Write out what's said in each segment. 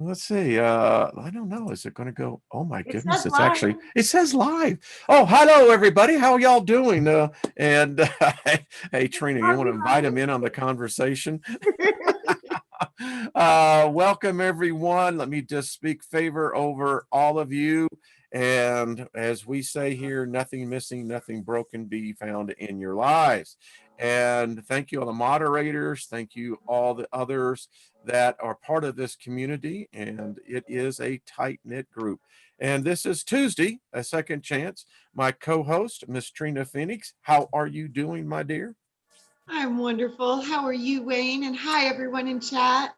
Let's see. I don't know. Is it going to go? Oh my It goodness! says It's live. actually it says live. Oh, hello everybody. How y'all doing? And hey, Trina, you Are want we to invite him in on the conversation? Welcome everyone. Let me just speak favor over all of you. And as we say here, nothing missing, nothing broken be found in your lives. And thank you all the moderators. Thank you all the others that are part of this community. And it is a tight-knit group. And this is Tuesday, a second chance. My co-host, Miss Trina Phoenix. How are you doing, my dear? I'm wonderful. How are you, Wayne? And hi, everyone in chat.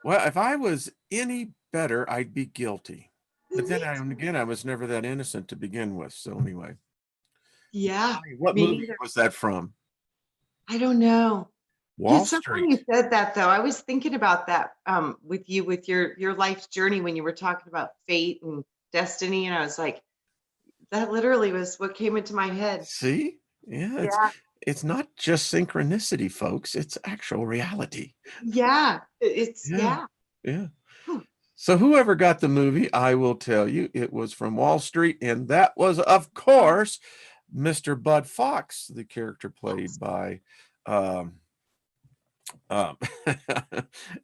Well, if I was any better, I'd be guilty. But then Me too. I was never that innocent to begin with. So anyway, Yeah, tell me, what me movie neither. was that from? I don't know. Wall It's so funny you Street. said that, though. I was thinking about that with you, with your life's journey when you were talking about fate and destiny, and I was like, that literally was what came into my head. See? Yeah, Yeah, it's not just synchronicity, folks. It's actual reality. yeah. It's Yeah. yeah. Yeah. Whew. So whoever got the movie, I will tell you, it was from Wall Street, and that was, of course, Mr. Bud Fox, the character played Yes. by um, Um,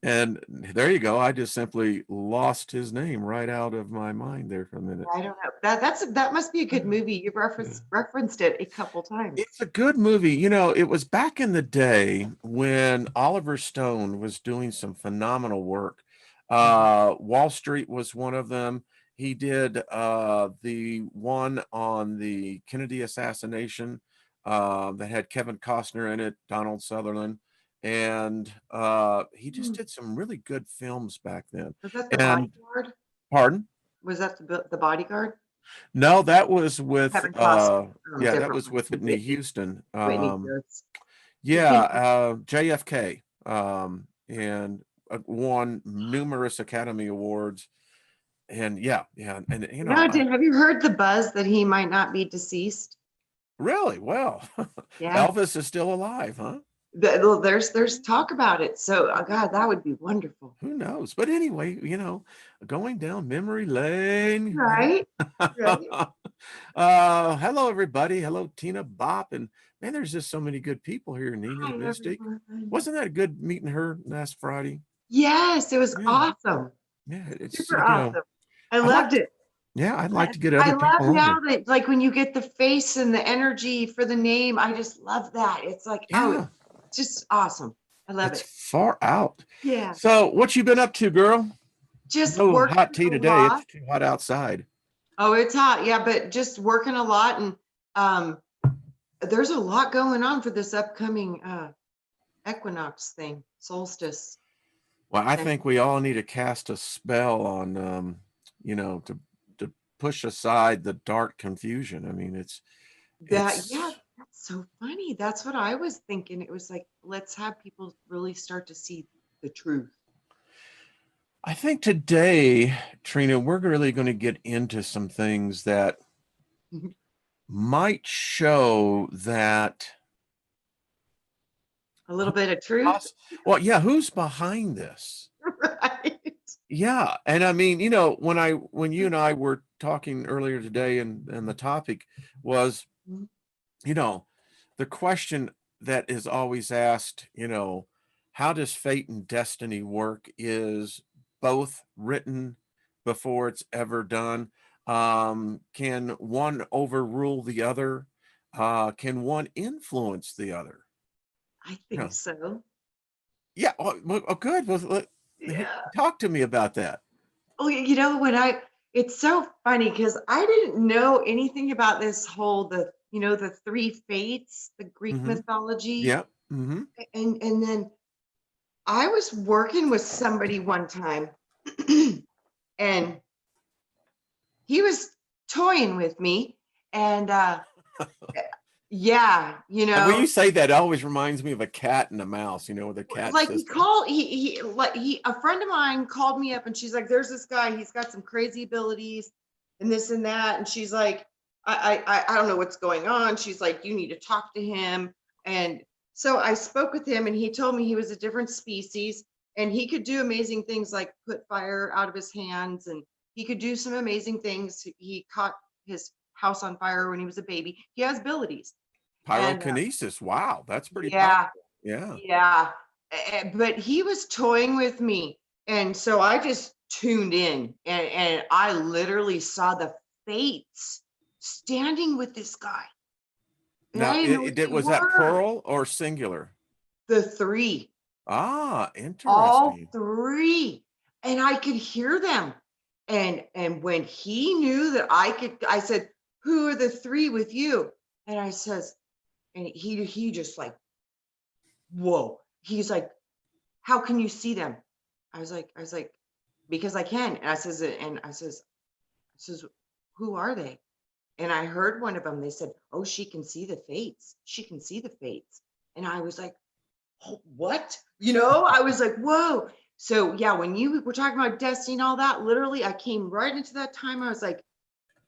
and there you go. I just simply lost his name right out of my mind there for a minute. I don't know. That must be a good movie. You've Yeah. referenced it a couple times. It's a good movie. You know, it was back in the day when Oliver Stone was doing some phenomenal work. Mhm. Wall Street was one of them. He did the one on the Kennedy assassination that had Kevin Costner in it, Donald Sutherland. And he just Hmm. did some really good films back then. Was that The And Bodyguard? pardon? Was that the Bodyguard? No, that was with Kevin Costner, yeah, that different was one. with Whitney Houston. Whitney Goods. He Yeah, came. JFK, and won numerous Academy Awards. And yeah, and you know, Have you heard the buzz that he might not be deceased? really well, Yeah. Elvis is still alive, huh? There's talk about it. So, God, that would be wonderful. Who knows? But anyway, you know, going down memory lane. Right? Right. Hello everybody. Hello Tina Bop, and man, there's just so many good people here. Nina Hi, Mystic, everyone. wasn't that a good meeting her last Friday? Yes, it was Yeah, awesome. yeah. It's Super awesome. I I'd like loved to, it. yeah, I'd like I, to get I other love people on now there. that, like, when you get the face and the energy for the name, I just love that. It's like, oh, Yeah, it's just awesome. I love it's it. far out. Yeah. So, what you been up to, girl? Just No hot working tea a today. It's lot. too hot outside. Oh, it's hot. Yeah, but just working a lot. And um, there's a lot going on for this upcoming equinox thing, solstice Well, I next. think we all need to cast a spell on, you know, to push aside the dark confusion. I mean, Yeah, it's. that's so funny. That's what I was thinking. It was like, let's have people really start to see the truth. I think today, Trina, we're really going to get into some things that might show that. A little bit of truth. Well, yeah, who's behind this? Right. Yeah, and I mean, you know, when you and I were talking earlier today, and the topic was, you know, the question that is always asked, you know, how does fate and destiny work is both written before it's ever done. Can one overrule the other? Can one influence the other? I You think know, so. yeah. Oh, good. Well, Yeah. talk to me about that. Oh, it's so funny because I didn't know anything about this whole, the three fates, the Greek Hmm. mythology. Yeah. Hmm. And then I was working with somebody one time and he was toying with me and yeah, When you say that, it always reminds me of a cat and a mouse. You know, the cat like system. a friend of mine called me up and she's like, there's this guy, he's got some crazy abilities and this and that. And she's like, I don't know what's going on. She's like, you need to talk to him. And so I spoke with him and he told me he was a different species And he could do amazing things like put fire out of his hands, and he could do some amazing things. He caught his house on fire when he was a baby. He has abilities. And Pyrokinesis. Wow, that's pretty powerful. yeah, Yeah. yeah. But he was toying with me. And so I just tuned in, and I literally saw the fates standing with this guy. And I Now, didn't know what they was that were. plural or singular? The three, Ah, all interesting. three. And I could hear them. And when he knew that I said, "Who are the three with you?" And I says, and he just like, whoa. He's like, "How can you see them?" I was like, "Because I can." And I says, "Who are they?" And I heard one of them, they said, "Oh, she can see the fates. She can see the fates." And I was like, "Oh, what?" I was like, whoa. So yeah, when you were talking about destiny and all that, literally I came right into that time. I was like,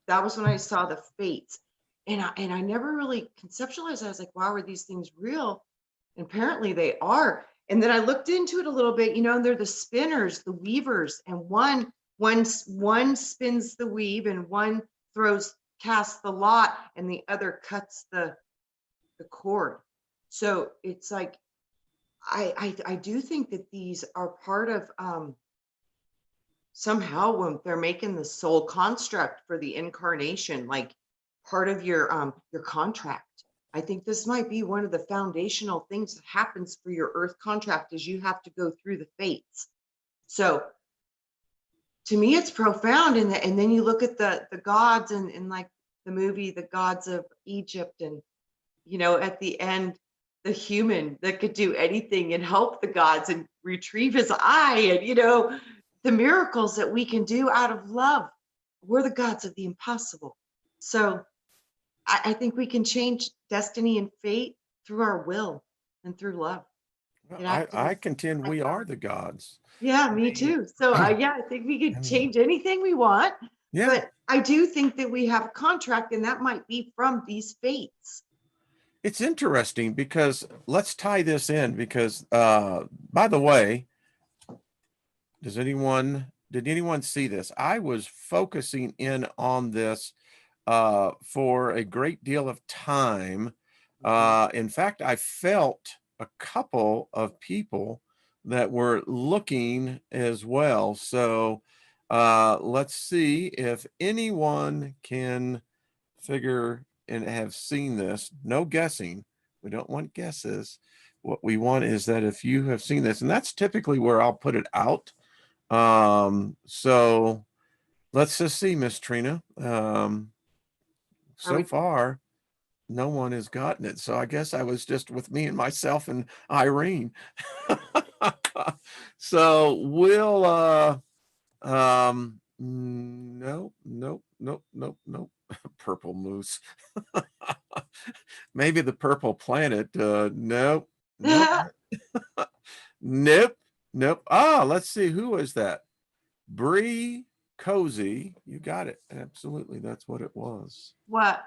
that was when I saw the fates. And I never really conceptualized. I was like, wow, are these things real? And apparently they are. And then I looked into it a little bit, and they're the spinners, the weavers, and one spins the weave, and one casts the lot, and the other cuts the cord. So it's like, I do think that these are part of, somehow when they're making the soul construct for the incarnation, like part of your contract. I think this might be one of the foundational things that happens for your earth contract, is you have to go through the fates. So to me, it's profound. And then you look at the gods, and like the movie, The Gods of Egypt, and at the end, the human that could do anything and help the gods and retrieve his eye, and the miracles that we can do out of love. We're the gods of the impossible. So I think we can change destiny and fate through our will and through love. Well, It I activates. contend we are the gods. Yeah, I me mean, too. So yeah, I think we could I mean, change anything we want, yeah, but I do think that we have a contract, and that might be from these fates. it's interesting because let's tie this in because, by the way, did anyone see this? I was focusing in on this for a great deal of time. Mhm. In fact, I felt a couple of people that were looking as well. So let's see if anyone can figure and have seen this. No guessing. We don't want guesses. What we want is that if you have seen this, and that's typically where I'll put it out. So let's just see, Miss Trina. Are So we? far, no one has gotten it. So I guess I was just with me and myself and Irene. So we'll nope, nope, nope, nope, nope. Purple moose. Maybe the purple planet. Nope, nope, nope, nope. Ah, let's see, who is that? Bree Cozy. You got it. Absolutely. That's what it was. What?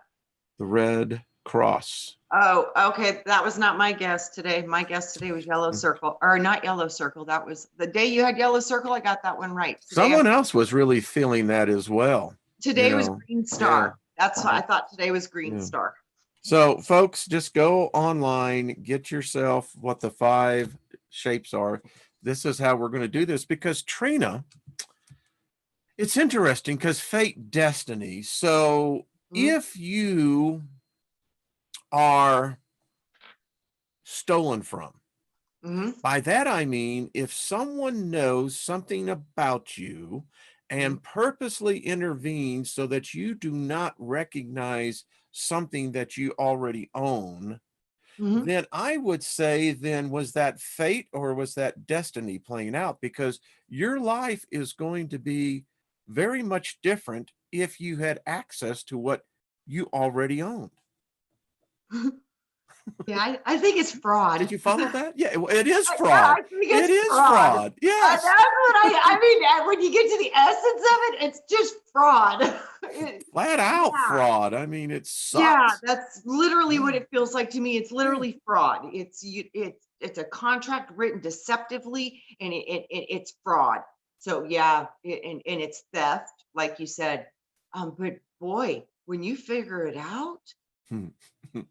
The Red Cross. Oh, okay. That was not my guess today. My guess today was yellow circle, or not yellow circle. That was the day you had yellow circle. I got that one right. Someone else was really feeling that as well. Today was green Yeah. star. That's what I thought today was green Yeah. star. So, folks, just go online, get yourself what the 5 shapes are. This is how we're going to do this because Trina, it's interesting because fate, destiny. So, Mhm. if you are stolen from, Mhm. by that I mean if someone knows something about you Mhm. and purposely intervenes so that you do not recognize something that you already own, Mhm. then I would say, then was that fate or was that destiny playing out? Because your life is going to be very much different if you had access to what you already owned. Yeah, I think it's fraud. Did you follow that? Yeah, it is Yeah, fraud. I think It it's is fraud. fraud. That's Yes. what I mean, when you get to the essence of it, it's just fraud. flat out yeah. fraud. I mean, it Yeah, sucks. that's literally what Yeah. it feels like to me. It's Yeah. literally fraud. It's a contract written deceptively, and it's fraud. So yeah, and it's theft, like you said. But boy, when you figure it out, Hmm.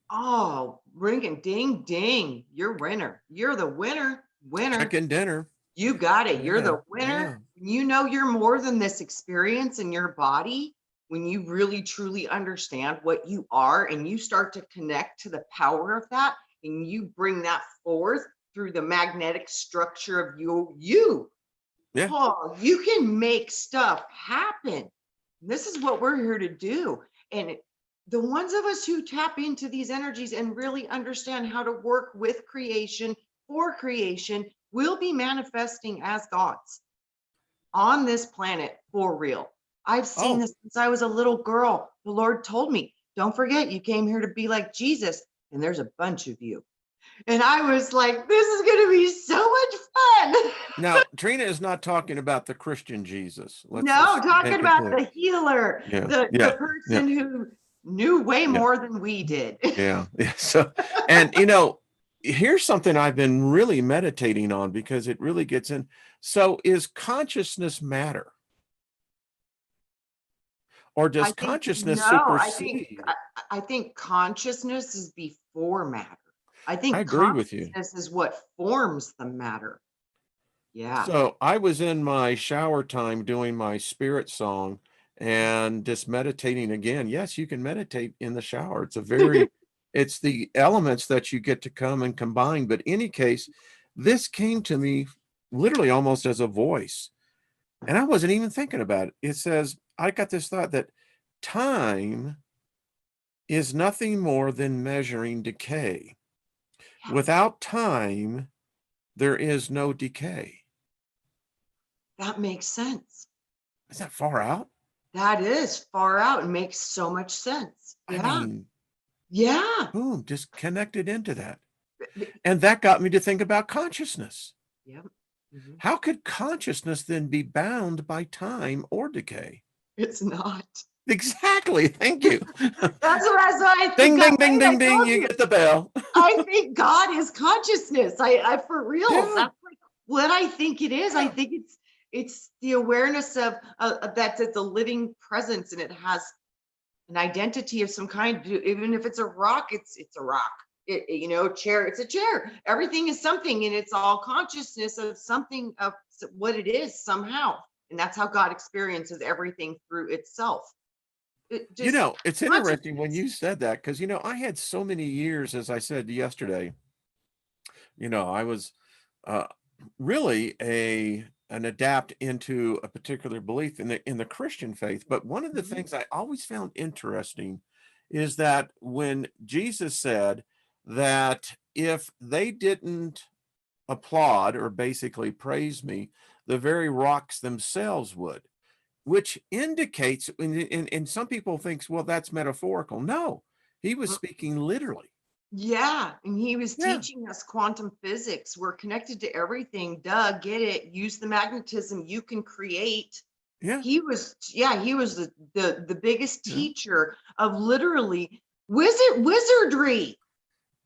oh, ring and ding ding, you're winner. You're the winner, winner. Chicken dinner. You got it. You're Yeah. the winner. Yeah. When you know you're more than this experience in your body, when you really truly understand what you are and you start to connect to the power of that and you bring that forth through the magnetic structure of you, Yeah. oh, you can make stuff happen. This is what we're here to do. And the ones of us who tap into these energies and really understand how to work with creation for creation will be manifesting as gods on this planet for real. I've seen Oh, this since I was a little girl. The Lord told me, don't forget, you came here to be like Jesus, and there's a bunch of you. And I was like, this is going to be so much fun. now Trina is not talking about the Christian Jesus. Let's No, just talking make it about clear. the healer, Yeah. the Yeah. Yeah. person who knew way Yeah. more than we did. Yeah. Yeah. So, and here's something I've been really meditating on because it really gets in. So, is consciousness matter, or does I think consciousness no, supersede? I think consciousness is before matter. I I think agree with you. consciousness is what forms the matter. Yeah. So I was in my shower time doing my spirit song and just meditating again. Yes, you can meditate in the shower. It's the elements that you get to come and combine. But in any case, this came to me literally almost as a voice. And I wasn't even thinking about it. It says, I got this thought that time is nothing more than measuring decay. Yeah, Without time, there is no decay. that makes sense. Is that far out? That is far out and makes so much sense. I Yeah. mean, Yeah. boom, just connected into that. B- b- And that got me to think about consciousness. Yep. Mhm. How could consciousness then be bound by time or decay? It's not. Exactly. Thank you. That's why I Ding, think God, ding, ding, right? I ding, ding. told You you. get the bell. I think God is consciousness. I for real. Yeah. That's like what I think it is. I Yeah. think it's the awareness of that it's a living presence and it has an identity of some kind. Even if it's a rock, it's a rock. Chair, it's a chair. Everything is something, and it's all consciousness of something of what it is somehow, and that's how God experiences everything through itself. It just It's interesting when consciousness. you said that because, I had so many years, as I said yesterday, I was uh, really an adapt into a particular belief in the Christian faith. But one of the Mhm. things I always found interesting is that when Jesus said that if they didn't applaud or basically praise me, the very rocks themselves would, which indicates, and some people thinks, well, that's metaphorical. No, he was speaking literally. Yeah, and he was Yeah, teaching us quantum physics. We're connected to everything. Duh, get it. Use the magnetism you can create. yeah, He was the biggest yeah. teacher of literally wizardry.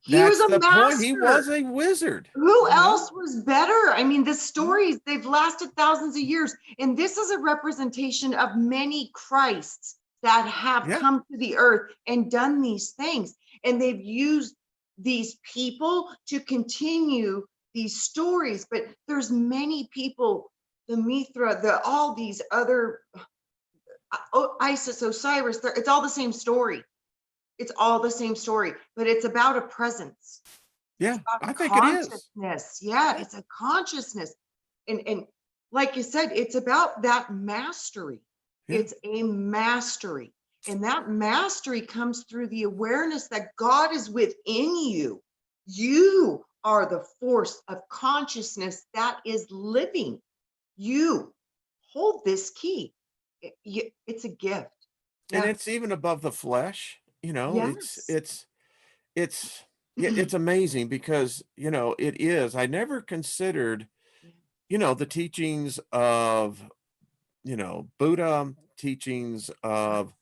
He was That's a the point. He was master. a wizard, Who else was better? I mean, the Yeah, stories, they've lasted thousands of years. And this is a representation of many Christs that have yeah. come to the earth and done these things. And they've used these people to continue these stories. But there's many people, the Mithra, all these other, Isis, Osiris, it's all the same story. It's all the same story, but it's about a presence. It's Yeah, about a I think it is. consciousness. Yeah, Yeah, it's a consciousness. And like you said, it's about that mastery. yeah. It's a mastery. And that mastery comes through the awareness that God is within you. You are the force of consciousness that is living. You hold this key. It's a gift. And Yeah. it's even above the flesh, Yes. it's yeah, it's amazing because, it is. I never considered, the teachings of, Buddha, teachings of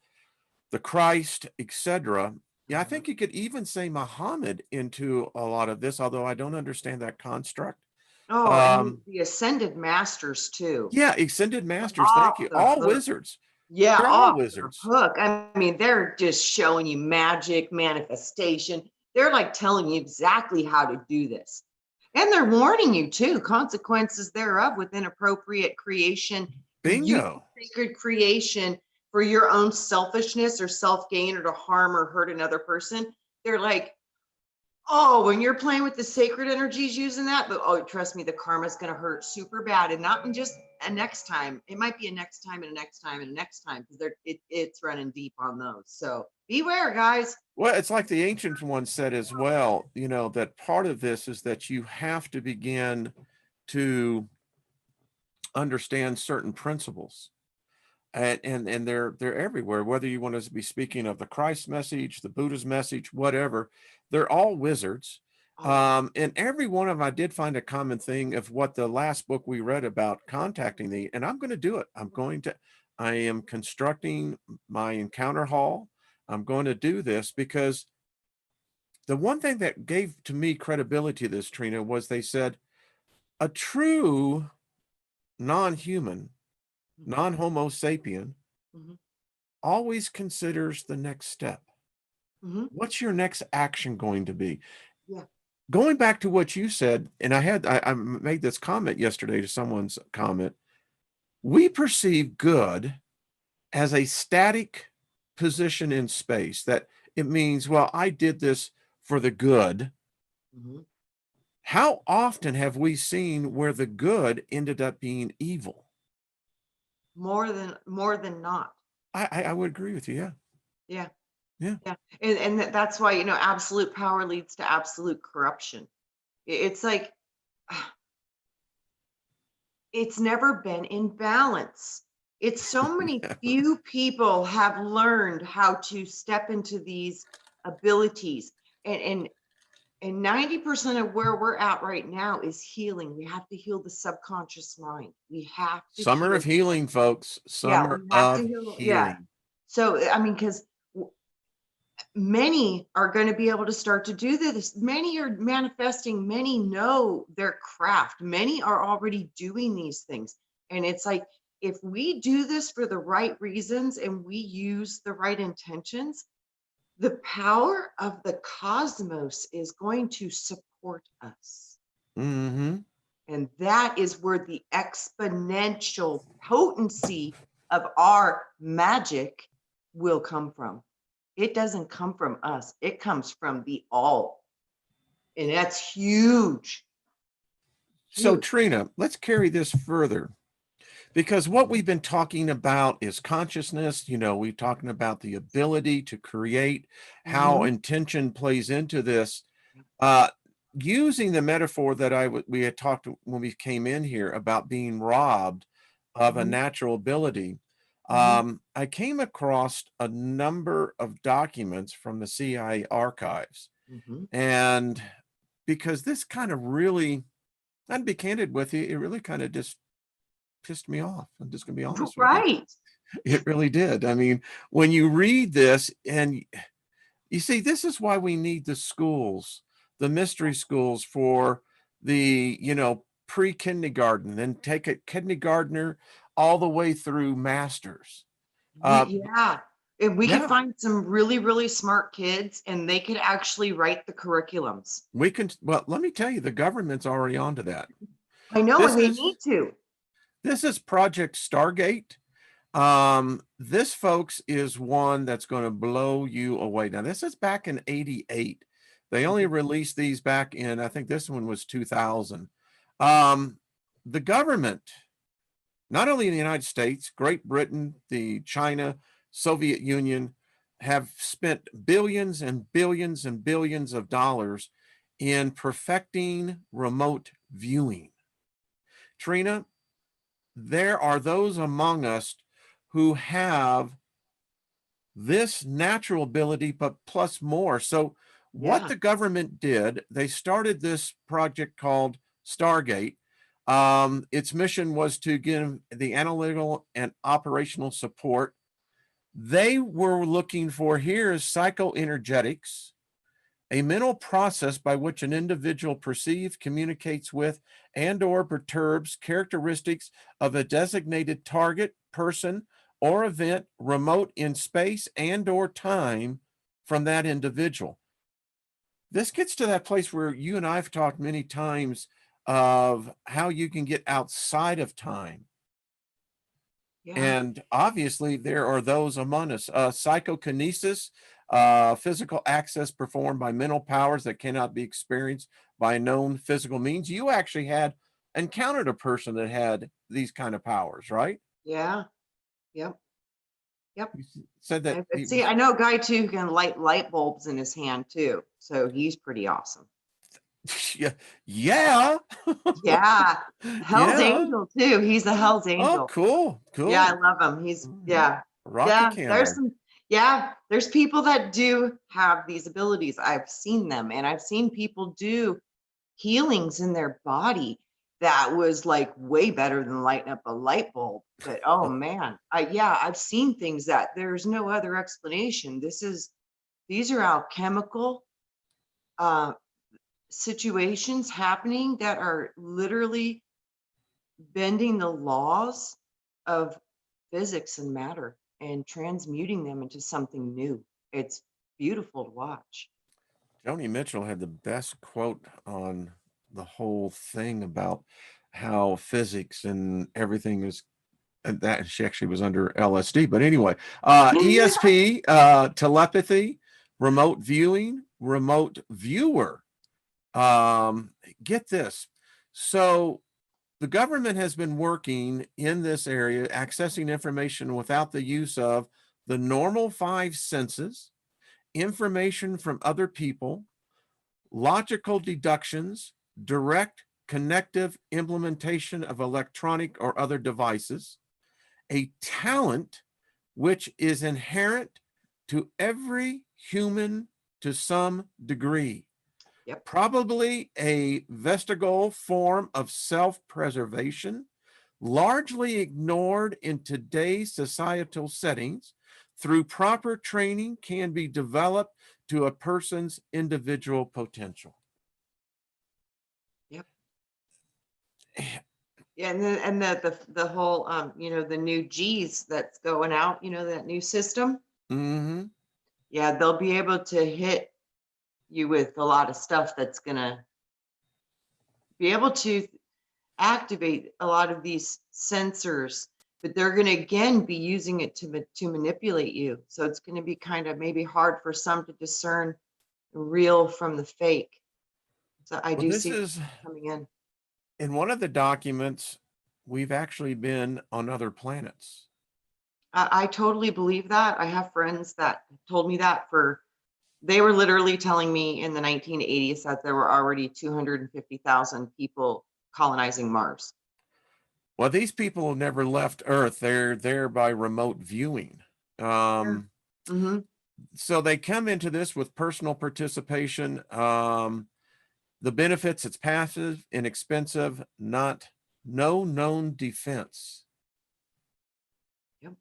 the Christ, etc. Yeah, I think you could even say Muhammad into a lot of this, although I don't understand that construct. Oh, and the ascended masters too. Yeah, extended masters. Off Thank you. the All hook. wizards. Yeah, They're all off the wizards. hook. I mean, they're just showing you magic, manifestation. They're like telling you exactly how to do this. And they're warning you too, consequences thereof with inappropriate creation, using Bingo. sacred creation for your own selfishness or self gain or to harm or hurt another person. They're like, oh, when you're playing with the sacred energies using that, but oh, trust me, the karma's going to hurt super bad, and not in just a next time. It might be a next time and a next time and a next time because it's running deep on those. So beware, guys. Well, it's like the ancient one said as well, you know, that part of this is that you have to begin to understand certain principles. And they're everywhere, whether you want to be speaking of the Christ message, the Buddha's message, whatever, they're all wizards. Oh, And every one of them, I did find a common thing of what the last book we read about contacting the, and I'm going to do it. I am constructing my encounter hall. I'm going to do this because the one thing that gave to me credibility to this, Trina, was they said a true non-human, non-homo sapien mhm, always considers the next step. mhm. What's your next action going to be? Yeah. Going back to what you said, and I made this comment yesterday to someone's comment. We perceive good as a static position in space, that it means, well, I did this for the good. Mhm. How often have we seen where the good ended up being evil? More than not. I would agree with you. Yeah. Yeah. Yeah. Yeah. And that's why, absolute power leads to absolute corruption. It's like it's never been in balance. It's so many few people have learned how to step into these abilities. And 90% of where we're at right now is healing. We have to heal the subconscious mind. We have to Summer heal. of healing, folks. Yeah, Summer we have to of heal. Yeah. healing. So, I mean, because many are going to be able to start to do this. Many are manifesting, many know their craft, many are already doing these things. And it's like, if we do this for the right reasons and we use the right intentions, the power of the cosmos is going to support us. Mm-hmm. And that is where the exponential potency of our magic will come from. It doesn't come from us. It comes from the all. And that's huge. So, Huge. Trina, let's carry this further, because what we've been talking about is consciousness. You know, we're talking about the ability to create, how Mhm. intention plays into this. Uh, Using the metaphor that we had talked when we came in here about being robbed of a Mhm. natural ability, Mhm. I came across a number of documents from the CIA archives. Mhm. And because this kind of really, I'd be candid with you, it really kind of just pissed me off. I'm just going to be honest with you. Right. It really did. I mean, when you read this, and you see, this is why we need the schools, the mystery schools for the, pre-kindergarten, then take a kindergartner all the way through masters. Uh, Yeah. And we could yeah, find some really, really smart kids and they could actually write the curriculums. we can. Well, let me tell you, the government's already onto that. I know, This and they is need to. this is Project Stargate. This, folks, is one that's going to blow you away. Now, this is back in '88. They only Mhm. released these back in, I think this one was 2000. Um, the government, not only in the United States, Great Britain, the China, Soviet Union, have spent billions and billions and billions of dollars in perfecting remote viewing. Trina, there are those among us who have this natural ability, but plus more. So, what Yeah. the government did, they started this project called Stargate. Its mission was to give the analytical and operational support They were looking for here is psychoenergetics, a mental process by which an individual perceives, communicates with, and or perturbs characteristics of a designated target, person, or event remote in space and or time from that individual. This gets to that place where you and I've talked many times of how you can get outside of time. Yeah. And obviously, there are those among us. Psychokinesis, physical access performed by mental powers that cannot be experienced by known physical means. You actually had encountered a person that had these kind of powers, right? Yeah. Yep. Yep. You said that he See, was, I know a guy too who can light light bulbs in his hand too. So he's pretty awesome. yeah, yeah, Yeah. Hell's yeah. Angel too. He's a Hell's Oh, Angel. cool, Yeah, I cool. love him. He's Mhm. yeah. Rock a Yeah, there's candle. some there's people that do have these abilities. I've seen them and I've seen people do healings in their body that was like way better than lighting up a light bulb. But oh man, I've seen things that there's no other explanation. These are alchemical uh situations happening that are literally bending the laws of physics and matter and transmuting them into something new. It's beautiful to watch. Joni Mitchell had the best quote on the whole thing about how physics and everything is and that she actually was under LSD. But anyway, ESP, telepathy, remote viewing, remote viewer. Get this. So the government has been working in this area, accessing information without the use of the normal five senses, information from other people, logical deductions, direct connective implementation of electronic or other devices, a talent which is inherent to every human to some degree, Yep. probably a vestigial form of self-preservation, largely ignored in today's societal settings, through proper training can be developed to a person's individual potential. Yep. Yeah, and then and the whole the new G's that's going out, that new system. Mm-hmm. Yeah, they'll be able to hit you with a lot of stuff that's gonna be able to activate a lot of these sensors, but they're going to again be using it to manipulate you. So it's going to be kind of maybe hard for some to discern the real from the fake. So I Well, do this see is coming in. in one of the documents, we've actually been on other planets. I totally believe that. I have friends that told me that they were literally telling me in the 1980s that there were already 250,000 people colonizing Mars. Well, these people have never left Earth. They're there by remote viewing. Yeah. Mm-hmm. So they come into this with personal participation. The benefits, it's passive, inexpensive, no known defense. Yep.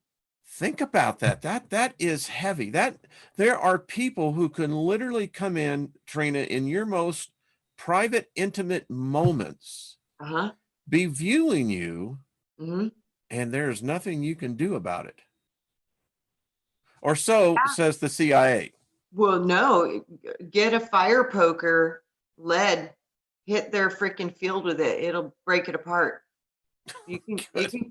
Think about that. That is heavy. That there are people who can literally come in, Trina, in your most private, intimate moments, Uh-huh. be viewing you, Mm-hmm. and there's nothing you can do about it. Or so says the CIA. Well, no, get a fire poker, lead, hit their freaking field with it. It'll break it apart. You can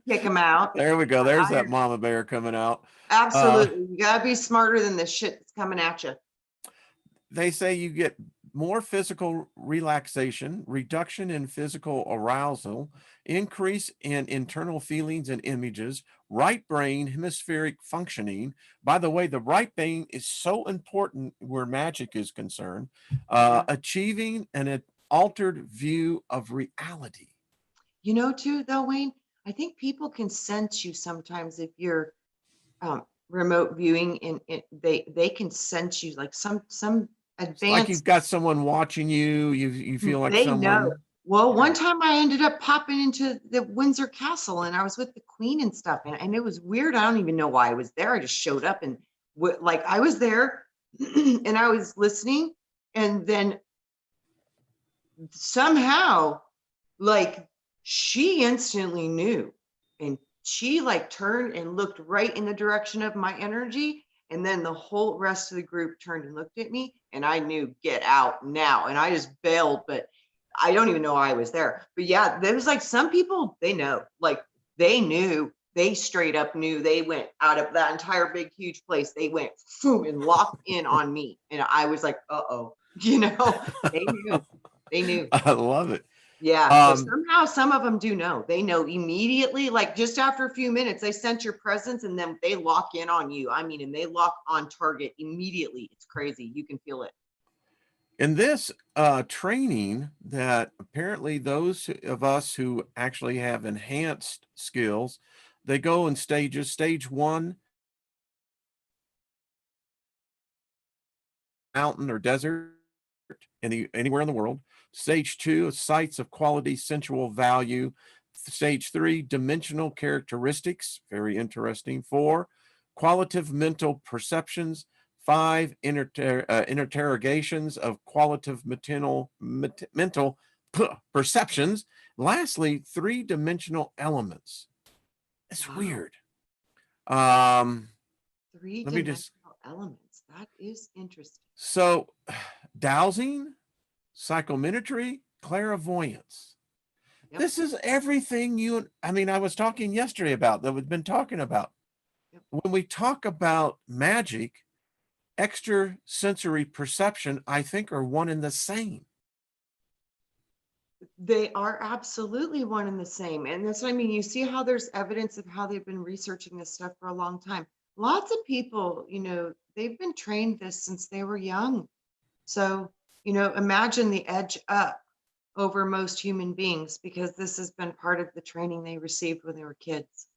kick them out. There we go. There's that Iron. mama bear coming out. Absolutely. You gotta be smarter than the shit that's coming at you. They say you get more physical relaxation, reduction in physical arousal, increase in internal feelings and images, right brain hemispheric functioning. By the way, the right brain is so important where magic is concerned, Yeah. achieving an altered view of reality. Too, though, Wayne, I think people can sense you sometimes if you're remote viewing and they can sense you like some It's like advanced. you've got someone watching you, you feel like They know. someone. Well, one Yeah. time I ended up popping into the Windsor Castle and I was with the Queen and stuff. And it was weird. I don't even know why I was there. I just showed up and like I was there and I was listening. And then somehow, like, she instantly knew. And she like turned and looked right in the direction of my energy. And then the whole rest of the group turned and looked at me. And I knew, get out now. And I just bailed. But I don't even know I was there. But yeah, there was like some people, they know, like they knew, they straight up knew. They went out of that entire big, huge place. They went boom and locked in on me. And I was like, uh-oh, they knew, they knew. I love it. Yeah. So Um, somehow some of them do know. They know immediately, like just after a few minutes, they sense your presence and then they lock in on you. I mean, and they lock on target immediately. It's crazy. You can feel it. in this training, that apparently those of us who actually have enhanced skills, they go in stages. Stage 1, mountain or desert, anywhere in the world. Stage 2, sites of quality, sensual value. Stage 3, dimensional characteristics, very interesting. 4, qualitative mental perceptions. 5, interrogations of qualitative mental perceptions. Lastly, 3-dimensional elements. It's Wow. weird. Um, let me just, Three-dimensional elements. That is interesting. so dowsing, psychometry, clairvoyance. Yep. This is everything I was talking yesterday about, that we've been talking about. Yep. When we talk about magic, extrasensory perception, I think, are one and the same. They are absolutely one and the same. And that's what I mean. You see how there's evidence of how they've been researching this stuff for a long time. Lots of people, they've been trained this since they were young. So, imagine the edge up over most human beings because this has been part of the training they received when they were kids.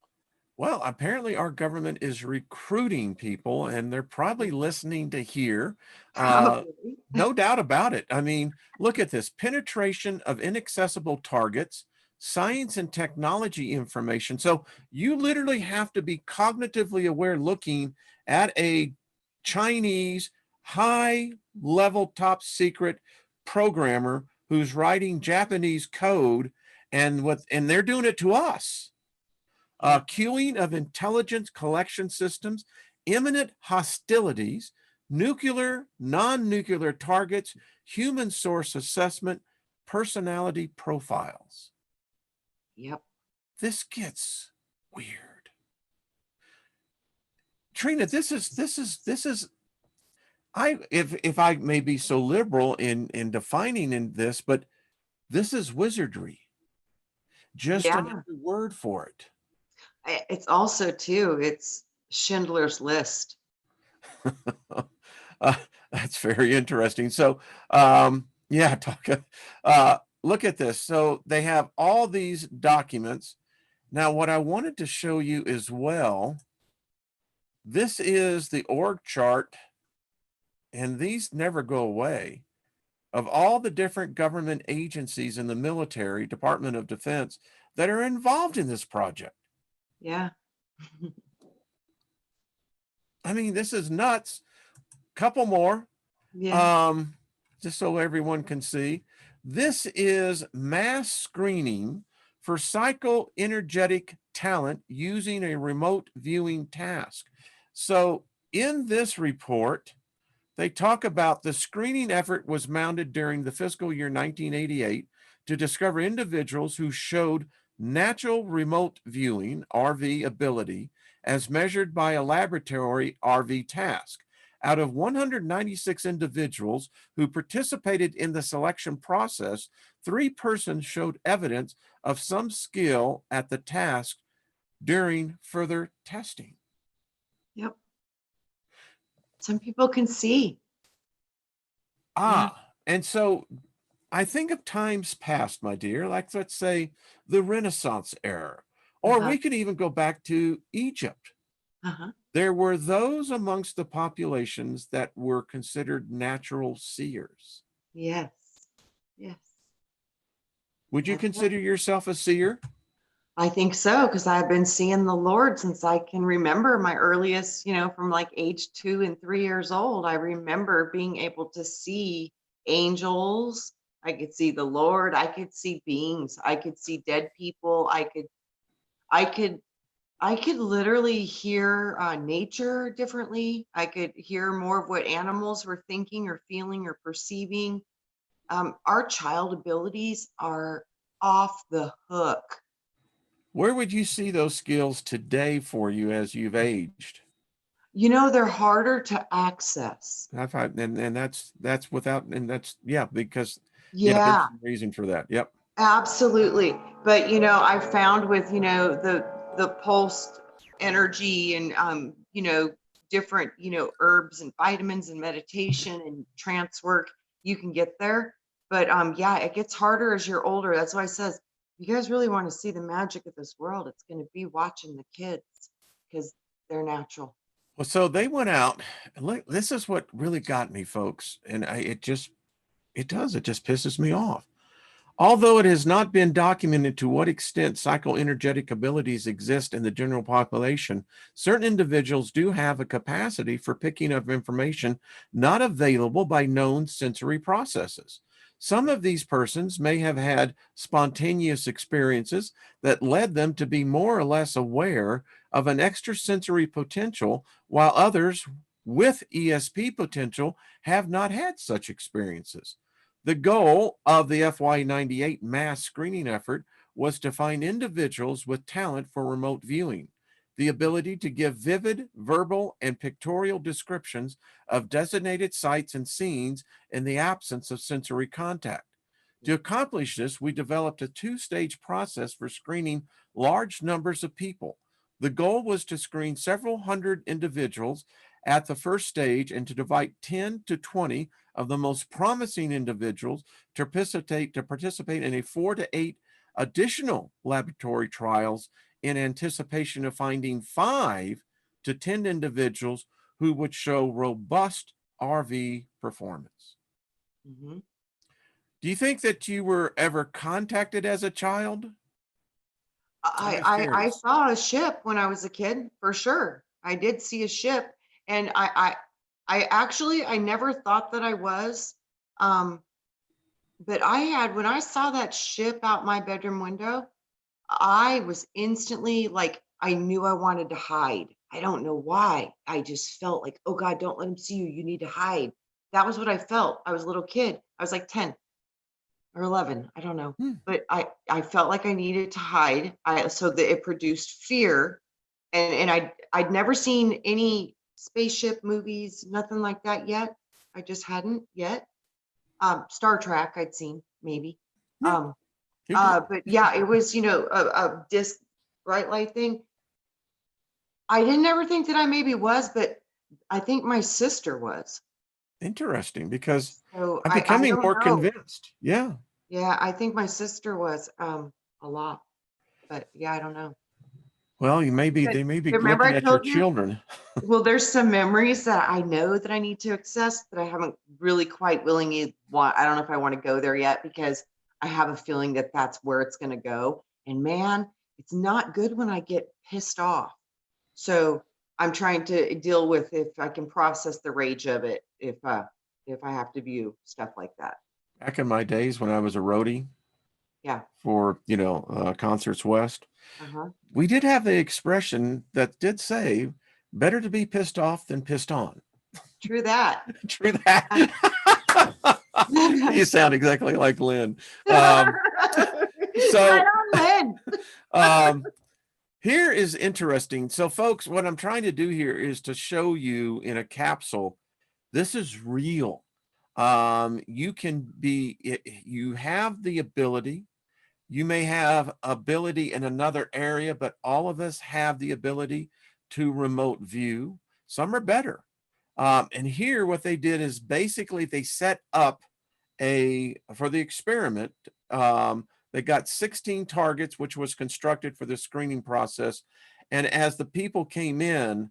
Well, apparently our government is recruiting people, and they're probably listening to hear. Uh, Probably. no doubt about it. I mean, look at this: penetration of inaccessible targets, science and technology information. So you literally have to be cognitively aware, looking at a Chinese high level, top secret programmer who's writing Japanese code, and they're doing it to us. Yeah. Queuing of intelligence collection systems, imminent hostilities, nuclear, non-nuclear targets, human source assessment, personality profiles. Yep. This gets weird. Trina, this is if I may be so liberal in defining in this, but this is wizardry. Just Yeah. another word for it. It's also too, it's Schindler's List. Uh, that's very interesting. So, yeah, look at this. So they have all these documents. Now, what I wanted to show you as well, this is the org chart, and these never go away, of all the different government agencies in the military, Department of Defense, that are involved in this project. Yeah. I mean, this is nuts. Couple more. Yeah. Just so everyone can see, this is mass screening for psychoenergetic talent using a remote viewing task. So in this report, they talk about the screening effort was mounted during the fiscal year 1988 to discover individuals who showed natural remote viewing RV ability as measured by a laboratory RV task. Out of 196 individuals who participated in the selection process, 3 persons showed evidence of some skill at the task during further testing. Yep. Some people can see. Yeah. And so I think of times past, my dear, like let's say the Renaissance era, or Uh-huh. we could even go back to Egypt. Uh-huh. There were those amongst the populations that were considered natural seers. Yes. Yes. Would you That's it. consider yourself a seer? I think so, because I've been seeing the Lord since I can remember my earliest, from like age 2 and 3 years old. I remember being able to see angels. I could see the Lord. I could see beings. I could see dead people. I could, I could literally hear nature differently. I could hear more of what animals were thinking or feeling or perceiving. Our child abilities are off the hook. Where would you see those skills today for you as you've aged? They're harder to access. And that's without, and that's, yeah, because, yeah, there's Yeah, some reason for that. Yep. absolutely. But I found with the pulsed energy and different herbs and vitamins and meditation and trance work, you can get there. But yeah, it gets harder as you're older. That's why I says, you guys really want to see the magic of this world, it's going to be watching the kids because they're natural. Well, so they went out. This is what really got me, folks, and it just pisses me off. Although it has not been documented to what extent psychoenergetic abilities exist in the general population, certain individuals do have a capacity for picking up information not available by known sensory processes. Some of these persons may have had spontaneous experiences that led them to be more or less aware of an extrasensory potential, while others with ESP potential have not had such experiences. The goal of the FY98 mass screening effort was to find individuals with talent for remote viewing, the ability to give vivid verbal and pictorial descriptions of designated sites and scenes in the absence of sensory contact. To accomplish this, we developed a two-stage process for screening large numbers of people. The goal was to screen several hundred individuals at the first stage and to divide 10 to 20 of the most promising individuals to participate in a 4 to 8 additional laboratory trials in anticipation of finding 5 to 10 individuals who would show robust RV performance. Mhm. Do you think that you were ever contacted as a child? I'm I, just I I curious. saw a ship when I was a kid, for sure. I did see a ship, and I never thought that I was. Um, but when I saw that ship out my bedroom window, I was instantly like, I knew I wanted to hide. I don't know why. I just felt like, oh God, don't let him see you. You need to hide. That was what I felt. I was a little kid. I was like 10 or 11. I don't know. Hmm. But I felt like I needed to hide. So that it produced fear. And I'd never seen any spaceship movies, nothing like that yet. I just hadn't yet. Star Trek I'd seen maybe. Yeah, Um, you're good. but yeah, it was, a disc bright light thing. I didn't ever think that I maybe was, but I think my sister was. Interesting, because So I'm I becoming don't more know. convinced. Yeah. Yeah, I think my sister was a lot, but yeah, I don't know. Well, But they may be remember I looking at your told you? children. Well, there's some memories that I know that I need to access that I haven't really quite willingly want. I don't know if I want to go there yet because I have a feeling that that's where it's going to go. And man, it's not good when I get pissed off. So I'm trying to deal with if I can process the rage of it if I have to view stuff like that. Back in my days when I was a roadie Yeah. for, Concerts West, Uh-huh. we did have the expression that did say, better to be pissed off than pissed on. True that. True that. You sound exactly like Lynn. Right So on, Lynn. um, here is interesting. So, folks, what I'm trying to do here is to show you in a capsule, this is real. You have the ability. You may have ability in another area, but all of us have the ability to remote view. Some are better. And here, what they did is basically they set up for the experiment. They got 16 targets, which was constructed for the screening process. And as the people came in,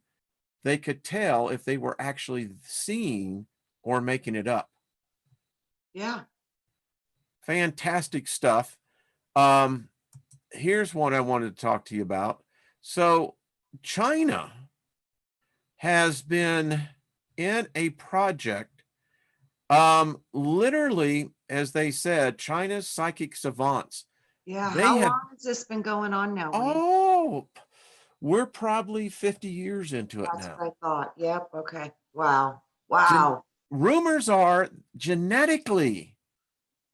they could tell if they were actually seeing or making it up. Yeah. Fantastic stuff. Here's one I wanted to talk to you about. So China has been in a project, literally, as they said, China's psychic savants. Yeah. They How have, long has this been going on now, Wayne? oh, we're probably 50 years into it That's now. what I thought. Yep. Okay. Wow. Gen- Wow. rumors are genetically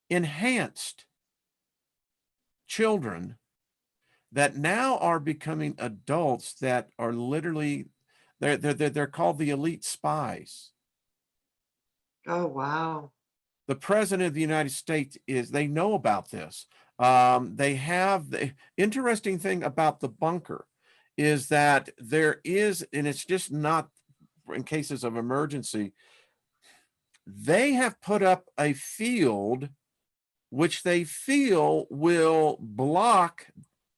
enhanced children that now are becoming adults that are literally, they're called the elite spies. Oh, wow. The president of the United States they know about this. They have the interesting thing about the bunker is that there is, and it's just not in cases of emergency, they have put up a field which they feel will block,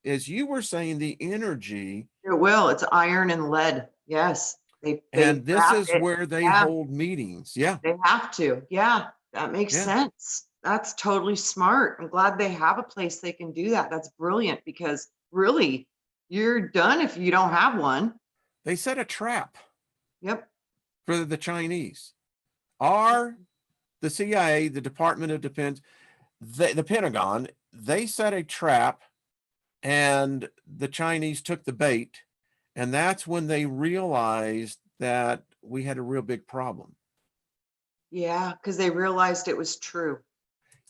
as you were saying, the energy. It will. It's iron and lead. Yes. They And this wrap is it. where they Yeah. hold meetings. Yeah. They have to. Yeah. That makes Yeah. sense. That's totally smart. I'm glad they have a place they can do that. That's brilliant because really, you're done if you don't have one. They set a trap Yep. for the Chinese. The CIA, the Department of Defense, the Pentagon, they set a trap and the Chinese took the bait. And that's when they realized that we had a real big problem. Yeah. Because they realized it was true.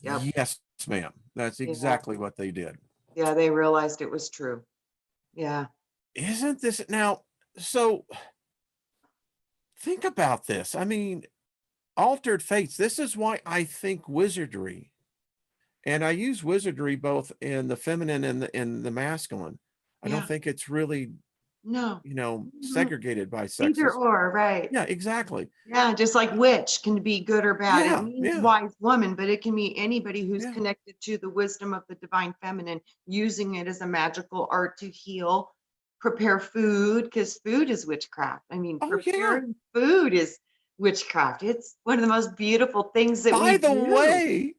Yep. Yes, ma'am. That's Yeah. exactly what they did. Yeah. They realized it was true. Yeah. Isn't this now? So think about this. I mean, altered fates. This is why I think wizardry, and I use wizardry both in the feminine and the masculine. I don't Yeah. think it's really, No. segregated by Either sexes. or, right. Yeah, exactly. Yeah, just like witch can be good or bad. It Yeah, means yeah, wise woman, but it can be anybody who's yeah. connected to the wisdom of the divine feminine, using it as a magical art to heal, prepare food, because food is witchcraft. I mean, Oh, yeah. preparing food is witchcraft. It's one of the most beautiful things that By we the do. way,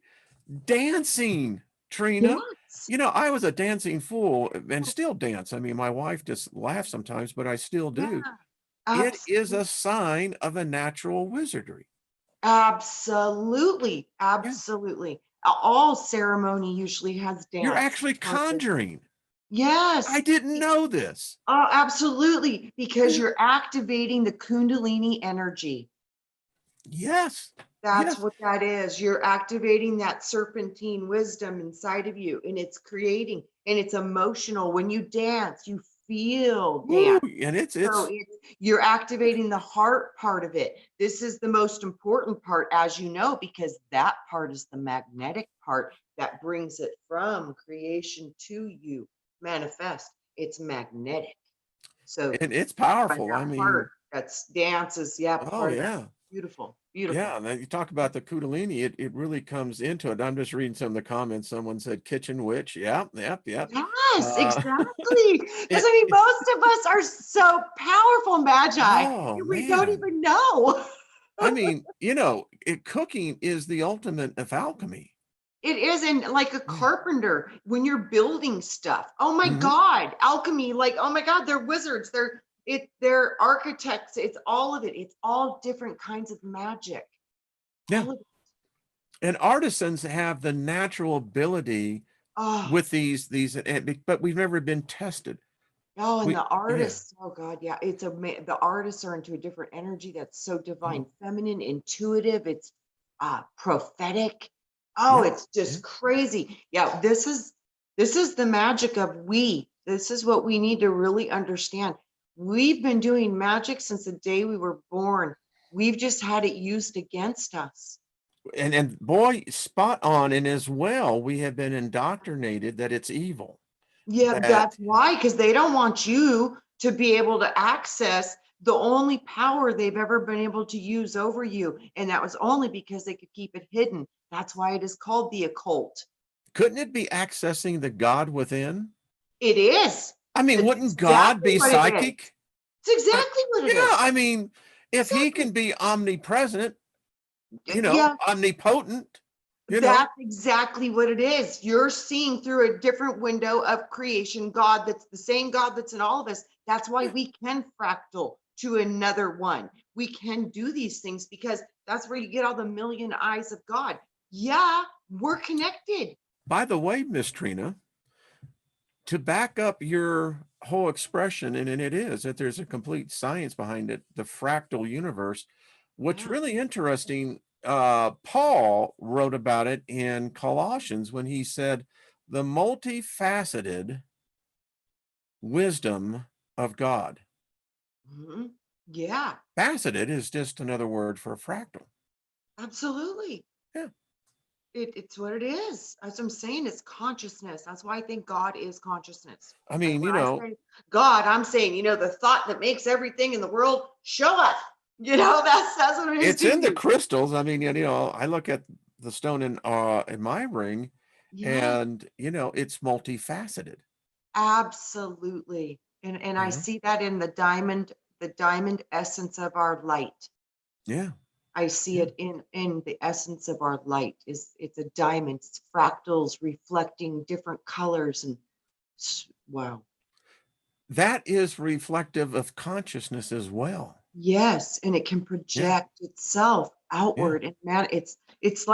dancing, Trina. Yes. I was a dancing fool and still dance. I mean, my wife just laughs sometimes, but I still Yeah. do. It is Absolutely. a sign of a natural wizardry. Absolutely. Yeah. Absolutely. All ceremony usually has You're dance. actually conjuring. I Yes. didn't know this. Oh, absolutely, because Yeah. you're activating the Kundalini energy. Yes. That's Yes. what that is. You're activating that serpentine wisdom inside of you, and it's creating, and it's emotional. When you dance, you feel Woo. dance. And So you're activating the heart part of it. This is the most important part, as you know, because that part is the magnetic part that brings it from creation to you manifest. It's magnetic. So it's by powerful. that I mean, part, that's dance is, yeah, oh part of that. yeah. Beautiful, Yeah, beautiful. and then you talk about the Kundalini, it really comes into it. I'm just reading some of the comments. Someone said kitchen witch. Yep, yep, yep. Yes, Uh, exactly. Because it, I mean, it, most of us are so powerful magi, oh and we don't man. even know. I mean, cooking is the ultimate of alchemy. It isn't like a Yeah. carpenter when you're building stuff. Oh my Mhm. God, alchemy, like, oh my God, they're wizards. They're architects. It's all of it. It's all different kinds of magic. Yeah. All of it. And artisans have the natural ability Oh, with but we've never been tested. oh, and We the Yeah. artists, oh God, yeah, the artists are into a different energy that's so Oh, divine, feminine, intuitive, it's prophetic. Oh, yeah. it's Yeah. just crazy. Yeah, this is the magic of we. This is what we need to really understand. We've been doing magic since the day we were born. We've just had it used against us. And boy, spot on. And as well, we have been indoctrinated that it's evil. Yeah, That that's why, because they don't want you to be able to access the only power they've ever been able to use over you. And that was only because they could keep it hidden. That's why it is called the occult. couldn't it be accessing the God within? It is. I mean, It's wouldn't God exactly be what it is. psychic? It's exactly what Yeah, it is. I mean, if he Exactly. can be omnipresent, Yeah, omnipotent, you know. That's exactly what it is. You're seeing through a different window of creation, God that's the same God that's in all of us. That's why Yeah. we can fractal to another one. We can do these things because that's where you get all the million eyes of God. Yeah, we're connected. By the way, Miss Trina, to back up your whole expression, and it is that there's a complete science behind it, the fractal universe. What's Yeah. really interesting, Paul wrote about it in Colossians when he said, the multifaceted wisdom of God. Mhm. Yeah, Faceted is just another word for fractal. absolutely. Yeah. It's what it is. That's what I'm saying. It's consciousness. That's why I think God is consciousness. I Like mean, when I say God, I'm saying, the thought that makes everything in the world show up. That's what it is it's to in the me. crystals. I mean, I look at the stone in my ring, Yeah, and it's multifaceted. absolutely. And You I know? see that in the diamond essence of our light. Yeah. I see Yeah. it in the essence of our light. It's a diamond, it's fractals reflecting different colors and wow. That is reflective of consciousness as well. Yes, and it can Yeah. project itself Yeah. outward and it's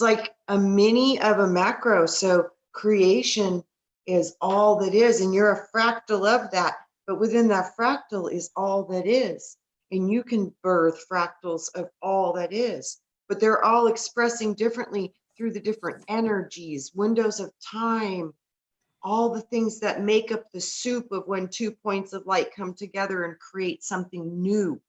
like a mini of a macro. So creation is all that is, and you're a fractal of that. But within that fractal is all that is. And you can birth fractals of all that is. But they're all expressing differently through the different energies, windows of time, all the things that make up the soup of when 2 points of light come together and create something new,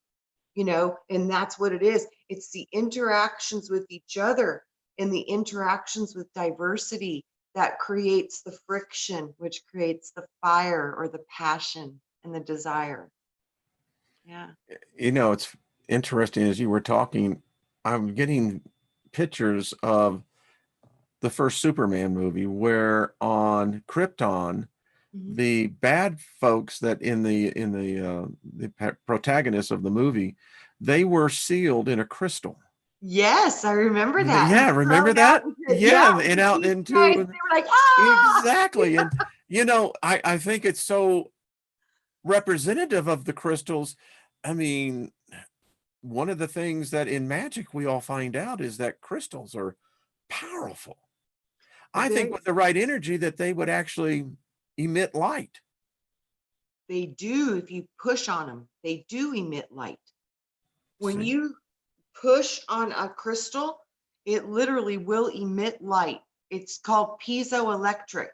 and that's what it is. It's the interactions with each other and the interactions with diversity that creates the friction, which creates the fire or the passion and the desire. Yeah. It's interesting as you were talking, I'm getting pictures of the first Superman movie where on Krypton, Mhm. the bad folks that the protagonists of the movie, they were sealed in a crystal. Yes, I remember that. And Yeah, remember thrown out that? Yeah, with and the out deep space. into They were like, ah! exactly. And I think it's so representative of the crystals. I mean, one of the things that in magic we all find out is that crystals are powerful. I think They with the right energy that they would actually emit light. they do, if you push on them, they do emit light. When See? you push on a crystal, it literally will emit light. It's called piezoelectric,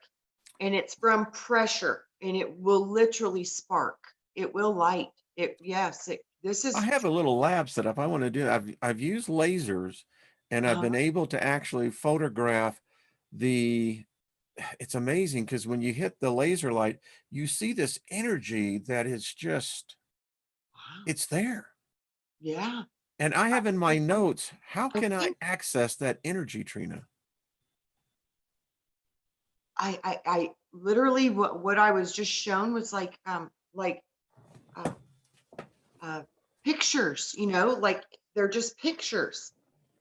and it's from pressure, and it will literally spark. It will light. This I is, have a little lab set up. I want to do. I've used lasers, and I've uh, been able to actually photograph the. It's amazing because when you hit the laser light, you see this energy that is just wow, it's there. yeah. And I have in my notes, how I can I think access that energy, Trina? I literally what I was just shown was like uh, uh, pictures, like they're just pictures.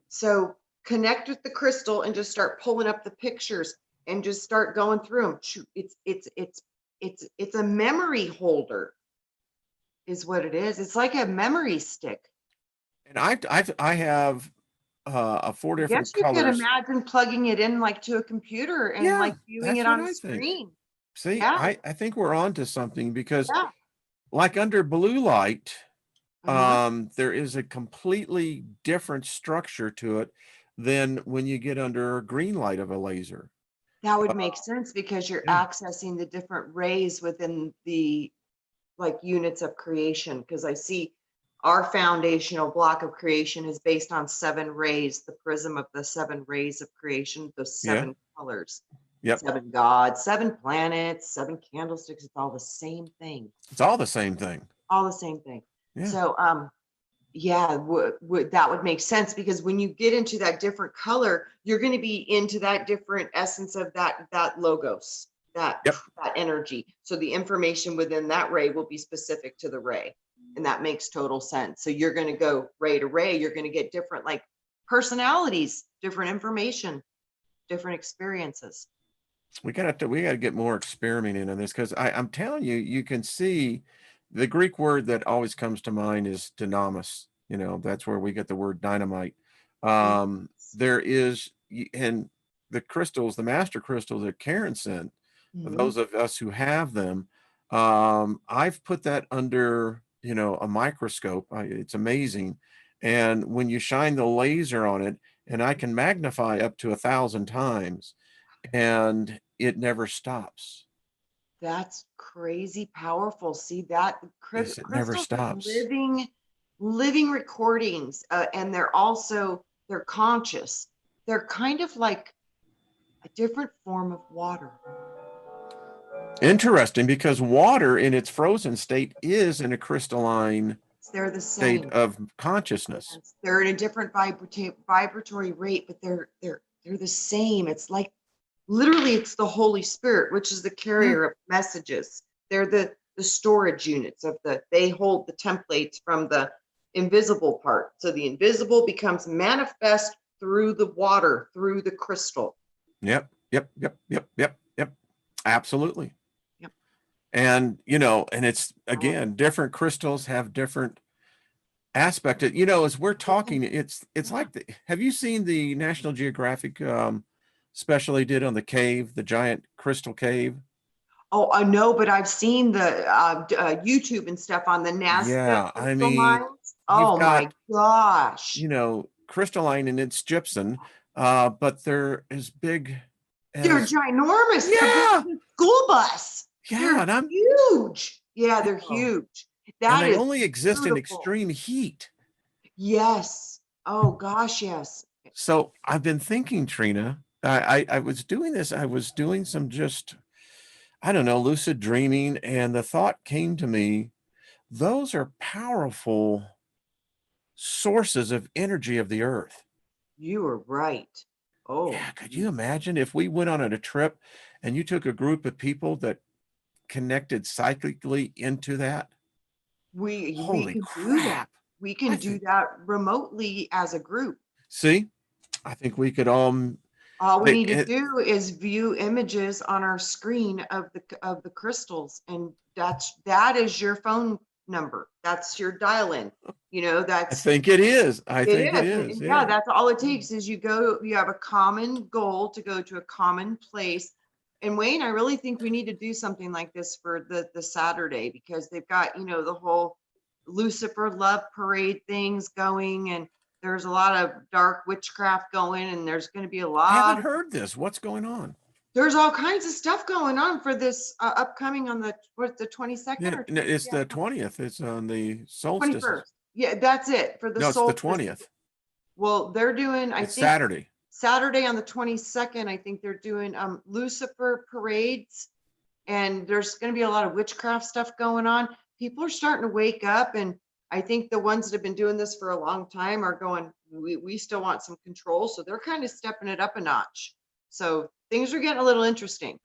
So connect with the crystal and just start pulling up the pictures and just start going through them. It's a memory holder is what it is. It's like a memory stick. And I have four I different guess you could colors. imagine plugging it in like to a computer and Yeah, like viewing that's it what on a I think. screen. See, Yeah, I think we're on to something because yeah. like under blue light, Uh-huh. there is a completely different structure to it than when you get under green light of a laser. That Uh, would make sense because you're yeah, accessing the different rays within the like units of creation. Because I see our foundational block of creation is based on 7 rays, the prism of the 7 rays of creation, the yeah, 7 colors, yep. 7 gods, 7 planets, 7 candlesticks. It's all the same thing, It's all the same thing. all the same thing. Yeah. So, yeah, that would make sense because when you get into that different color, you're going to be into that different essence of that logos, that Yep. that energy. So the information within that ray will be specific to the ray, and that makes total sense. So you're going to go ray to ray. You're going to get different like personalities, different information, different experiences. We gotta get more experimenting on this, because I'm telling you, you can see the Greek word that always comes to mind is dynamis. You know, that's where we get the word dynamite. Yes. There is, and the crystals, the master crystals that Karen sent, for Mhm. those of us who have them, I've put that under, you know, a microscope. It's amazing. And when you shine the laser on it, and I can magnify up to 1,000 times, and it never stops. That's crazy powerful. See that Yes, it never crystals are stops. living recordings, and they're conscious. They're kind of like a different form of water. Interesting, because water in its frozen state is in a crystalline They're the state same. of consciousness. Yes, they're in a different vibratory rate, but they're the same. It's like literally it's the Holy Spirit, which is the Hmm. carrier of messages. They're the storage units of they hold the templates from the invisible part. So the invisible becomes manifest through the water, through the crystal. Yep, yep, yep, yep, yep, yep. Absolutely. Yep. And, you know, and it's, Powerful. again, different crystals have different aspect. You know, as we're talking, it's Yeah. like have you seen the National Geographic special they did on the cave, the giant crystal cave? Oh, I know, but I've seen the YouTube and stuff on the Nazca Yeah, I crystal mean, mines. you've Oh got, my gosh. you know, crystalline and it's gypsum, but they're as big They're as, ginormous. They're bigger yeah, than a school bus. yeah, They're and I'm, huge. Yeah, you they're know, huge. and That they is only exist in beautiful. extreme heat. Yes. Oh gosh, yes. So I've been thinking, Trina, I was doing this, I was doing some just, I don't know, lucid dreaming, and the thought came to me, those are powerful sources of energy of the earth. You are right. Oh, Yeah, could you imagine if we went on a trip and you took a group of people that connected cyclically into that? we Holy can do that. crap. We I can do think, that remotely as a group. see, I think we could all, All we they, need to do is view images on our screen of the crystals, and that is your phone number. That's your dial-in. You know, I that's think it is. I it think it is. is. And yeah, Yeah. that's all it takes is you have a common goal to go to a common place. And Wayne, I really think we need to do something like this for the Saturday, because they've got, you know, the whole Lucifer love parade things going, and there's a lot of dark witchcraft going, and there's going to be a I haven't lot of heard this. What's going on? there's all kinds of stuff going on for this upcoming on the 22nd Yeah, or it's yeah, the 20th. It's on the solstices. 21st. Yeah, that's it for the No, it's the solstice. 20th. Well, they're doing, I It's think Saturday. Saturday on the 22nd, I think they're doing Lucifer parades, and there's going to be a lot of witchcraft stuff going on. People are starting to wake up, and I think the ones that have been doing this for a long time are going, we still want some control. So they're kind of stepping it up a notch. So things are getting a little interesting.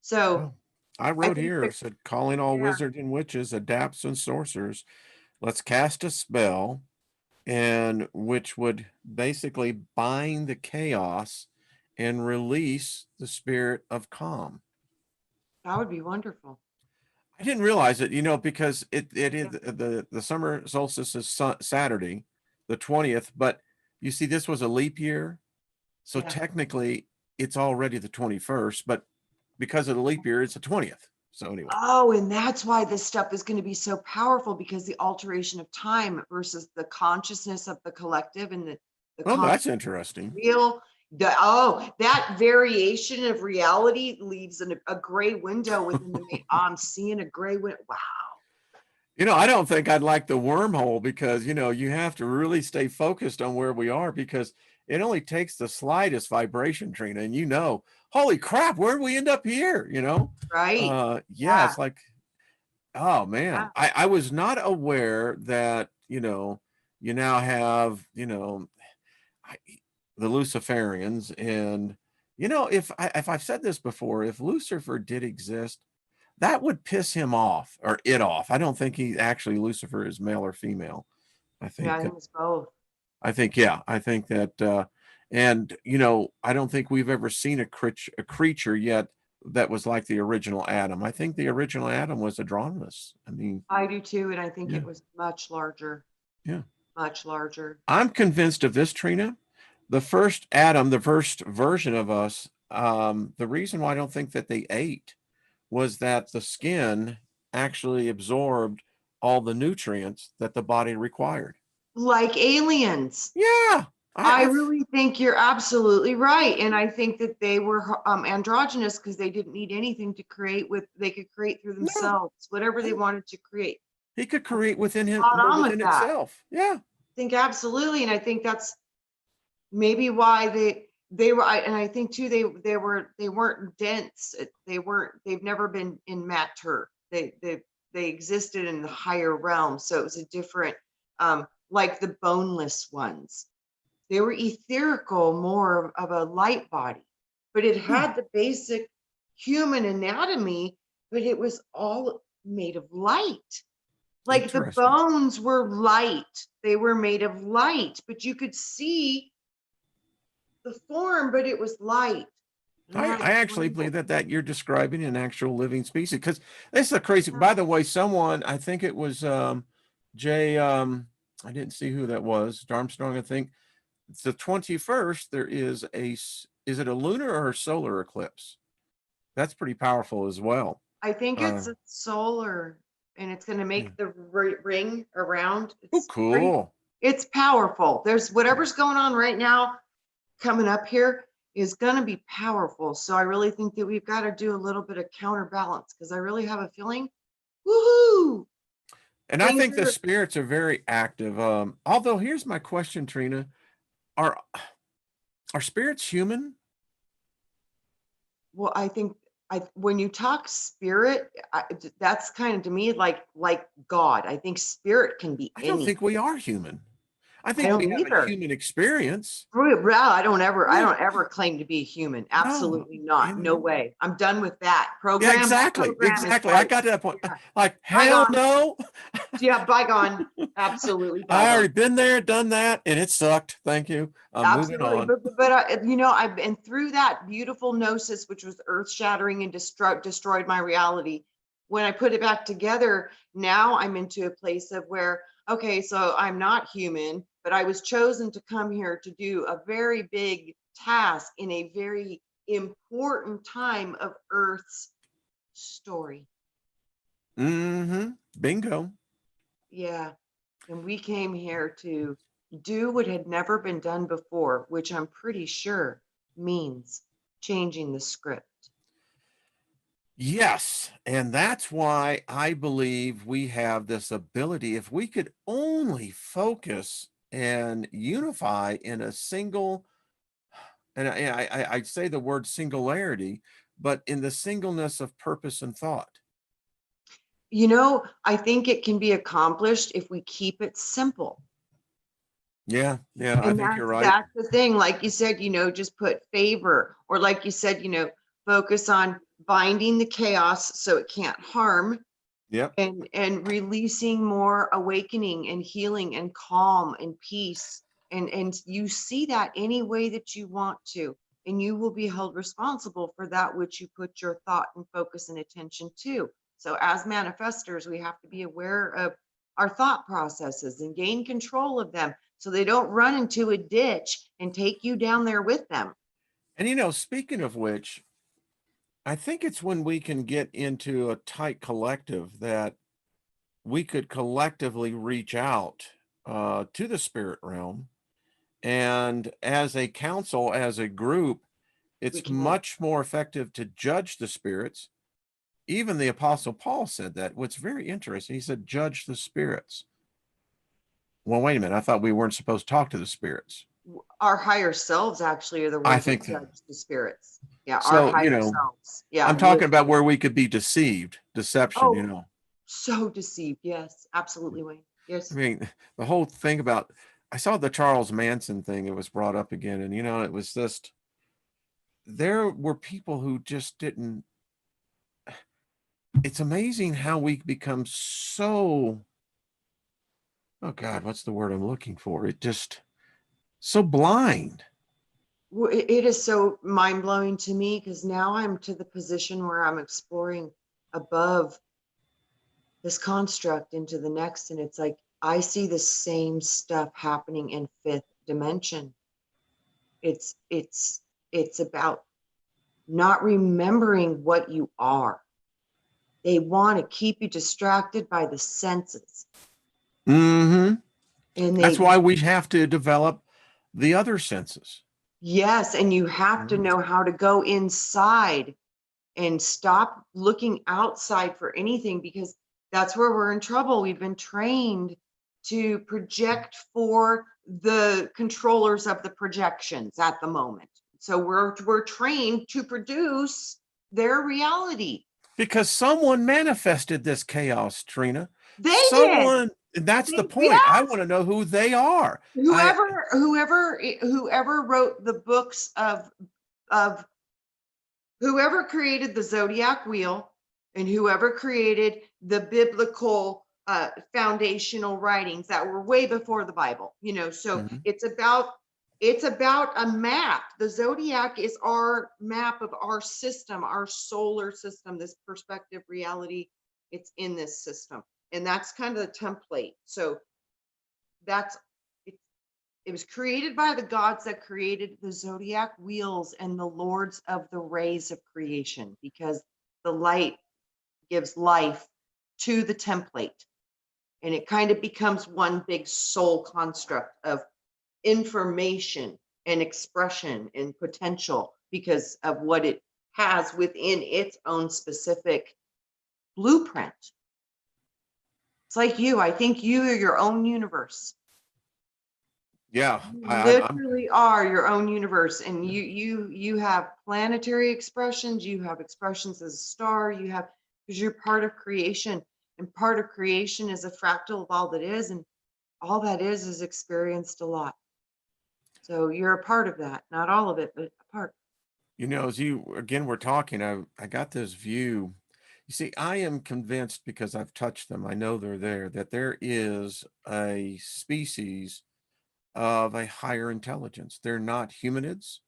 So Well, I I wrote think here, that, it said, calling all yeah, wizards and witches, adapts and sorcerers. Let's cast a spell, and which would basically bind the chaos and release the spirit of calm. that would be wonderful. I didn't realize it, you know, because it is Yeah, the summer solstice is Saturday, the 20th, but you see, this was a leap year. So yeah. technically it's already the 21st, but because of the leap year, it's the 20th. So anyway, Oh, and that's why this stuff is going to be so powerful, because the alteration of time versus the consciousness of the collective and the well, conscious that's interesting. real. That variation of reality leaves a gray window within the I'm seeing a gray window. Wow. You know, I don't think I'd like the wormhole, because, you know, you have to really stay focused on where we are, because it only takes the slightest vibration, Trina, and you know, holy crap, where'd we end up here? You know? Right. Yeah, Yeah. it's like, oh Yeah. man, I was not aware that, you know, you now have, you know, I, the Luciferians, and you know, if I've said this before, if Lucifer did exist, that would piss him off, or it off. I don't think he actually, Lucifer is male or female. I Yeah. I think think it's both. I think, yeah, I think that, and I don't think we've ever seen a creature yet that was like the original Adam. I think the original Adam was Andromedus. I mean, I do too, and I think yeah, it was much larger, yeah. much larger. I'm convinced of this, Trina. The first Adam, the first version of us, the reason why I don't think that they ate was that the skin actually absorbed all the nutrients that the body required. Like aliens. Yeah, I I really think you're absolutely right. And I think that they were androgynous because they didn't need anything to create with, they could create through no, themselves, whatever they no. wanted to create. He could I think create within you're him, spot on with within that. I itself. Yeah. think absolutely. And I think that's maybe why they were, and I think too, they weren't dense. They've never been in matter. They existed in the higher realm. So it was a different, like the boneless ones. They were etherical, more of a light body, but it Hmm. had the basic human anatomy, but it was all made of light. Like the Interesting. bones were light. They were made of light, but you could see the form, but it was light. And I'm like, I actually wow. believe that you're describing an actual living species, because this is a crazy. By the way, someone, I think it was Jay. I didn't see who that was. Armstrong, I think. It's the 21st. There is is it a lunar or a solar eclipse? That's pretty powerful as well. I think Uh, it's a solar, and it's going to yeah. make the ring around. Oh, cool. It's powerful. There's whatever's going on right now coming up here is going to be powerful. So I really think that we've got to do a little bit of counterbalance because I really have a feeling, woohoo, And I things think the are, spirits are very active. Although here's my question, Trina: Are spirits human? well, I think when you talk spirit, that's kind of to me like God. I think spirit can be I don't any. think we are human. I I think we don't have a either. human experience. Well, I Yeah, don't ever claim to be a human. no, Absolutely not. No and way. I'm done with that. yeah, That exactly, program is exactly. I like, got to that point. yeah, Like, hell bygone. no. Yeah, bygone. Absolutely I bygone. already been there, done that, and it sucked. Thank you. I'm moving Absolutely. on. But I've been through that beautiful gnosis, which was earth shattering and destroyed my reality. When I put it back together, now I'm into a place of where, okay, so I'm not human, but I was chosen to come here to do a very big task in a very important time of Earth's story. Mm-hmm. Bingo. Yeah. And we came here to do what had never been done before, which I'm pretty sure means changing the script. Yes, and that's why I believe we have this ability. If we could only focus and unify in a single, and I say the word singularity, but in the singleness of purpose and thought. I think it can be accomplished if we keep it simple. Yeah, yeah, I And think you're right. that's the thing. Like you said, just put favor, or like you said, focus on binding the chaos so it can't harm, Yep. and releasing more awakening and healing and calm and peace, and you see that any way that you want to, and you will be held responsible for that which you put your thought and focus and attention to. So as manifestors, we have to be aware of our thought processes and gain control of them so they don't run into a ditch and take you down there with them. And speaking of which, I think it's when we can get into a tight collective that we could collectively reach out to the spirit realm. And as a council, as a group, We it's can. much more effective to judge the spirits. Even the Apostle Paul said that. What's very interesting, he said, judge the spirits. Well, wait a minute. I thought we weren't supposed to talk to the spirits. Our higher selves actually are the I ones that think that. judge the spirits. Yeah, our So, higher selves. I'm Yeah. talking about where we could be deceived, Oh, deception. so deceived. Yes, absolutely, Wayne. I Yes. mean, the whole thing about, I saw the Charles Manson thing, it was brought up again. And, it was just, there were people who just didn't, it's amazing how we become so, oh God, what's the word I'm looking for? It just, so blind. It is so mind-blowing to me, because now I'm to the position where I'm exploring above this construct into the next, and it's like I see the same stuff happening in fifth dimension. It's about not remembering what you are. They want to keep you distracted by the senses. Mm-hmm. And That's why we have to develop the other senses. yes, and you have to know how to go inside and stop looking outside for anything, because that's where we're in trouble. We've been trained to project for the controllers of the projections at the moment. So we're trained to produce their reality. Because someone manifested this chaos, Trina. They did. Someone, that's the Yeah. point. I want to know who they are. Whoever wrote the books of whoever created the zodiac wheel, and whoever created the biblical foundational writings that were way before the Bible, so Mhm. it's about a map. The zodiac is our map of our system, our solar system, this perspective reality. It's in this system, and that's kind of the template. So that's it was created by the gods that created the zodiac wheels and the lords of the rays of creation, because the light gives life to the template, and it kind of becomes one big soul construct of information and expression and potential because of what it has within its own specific blueprint. It's like you. I think you are your own universe. Yeah, You I'm. literally are your own universe, and you have planetary expressions, you have expressions as a star, you have, because you're part of creation, and part of creation is a fractal of all that is, and all that is experienced a lot. So you're a part of that, not all of it, but a part. As you again we're talking, I got this view. You see, I am convinced because I've touched them. I know they're there, that there is a species of a higher intelligence. They're not humanids.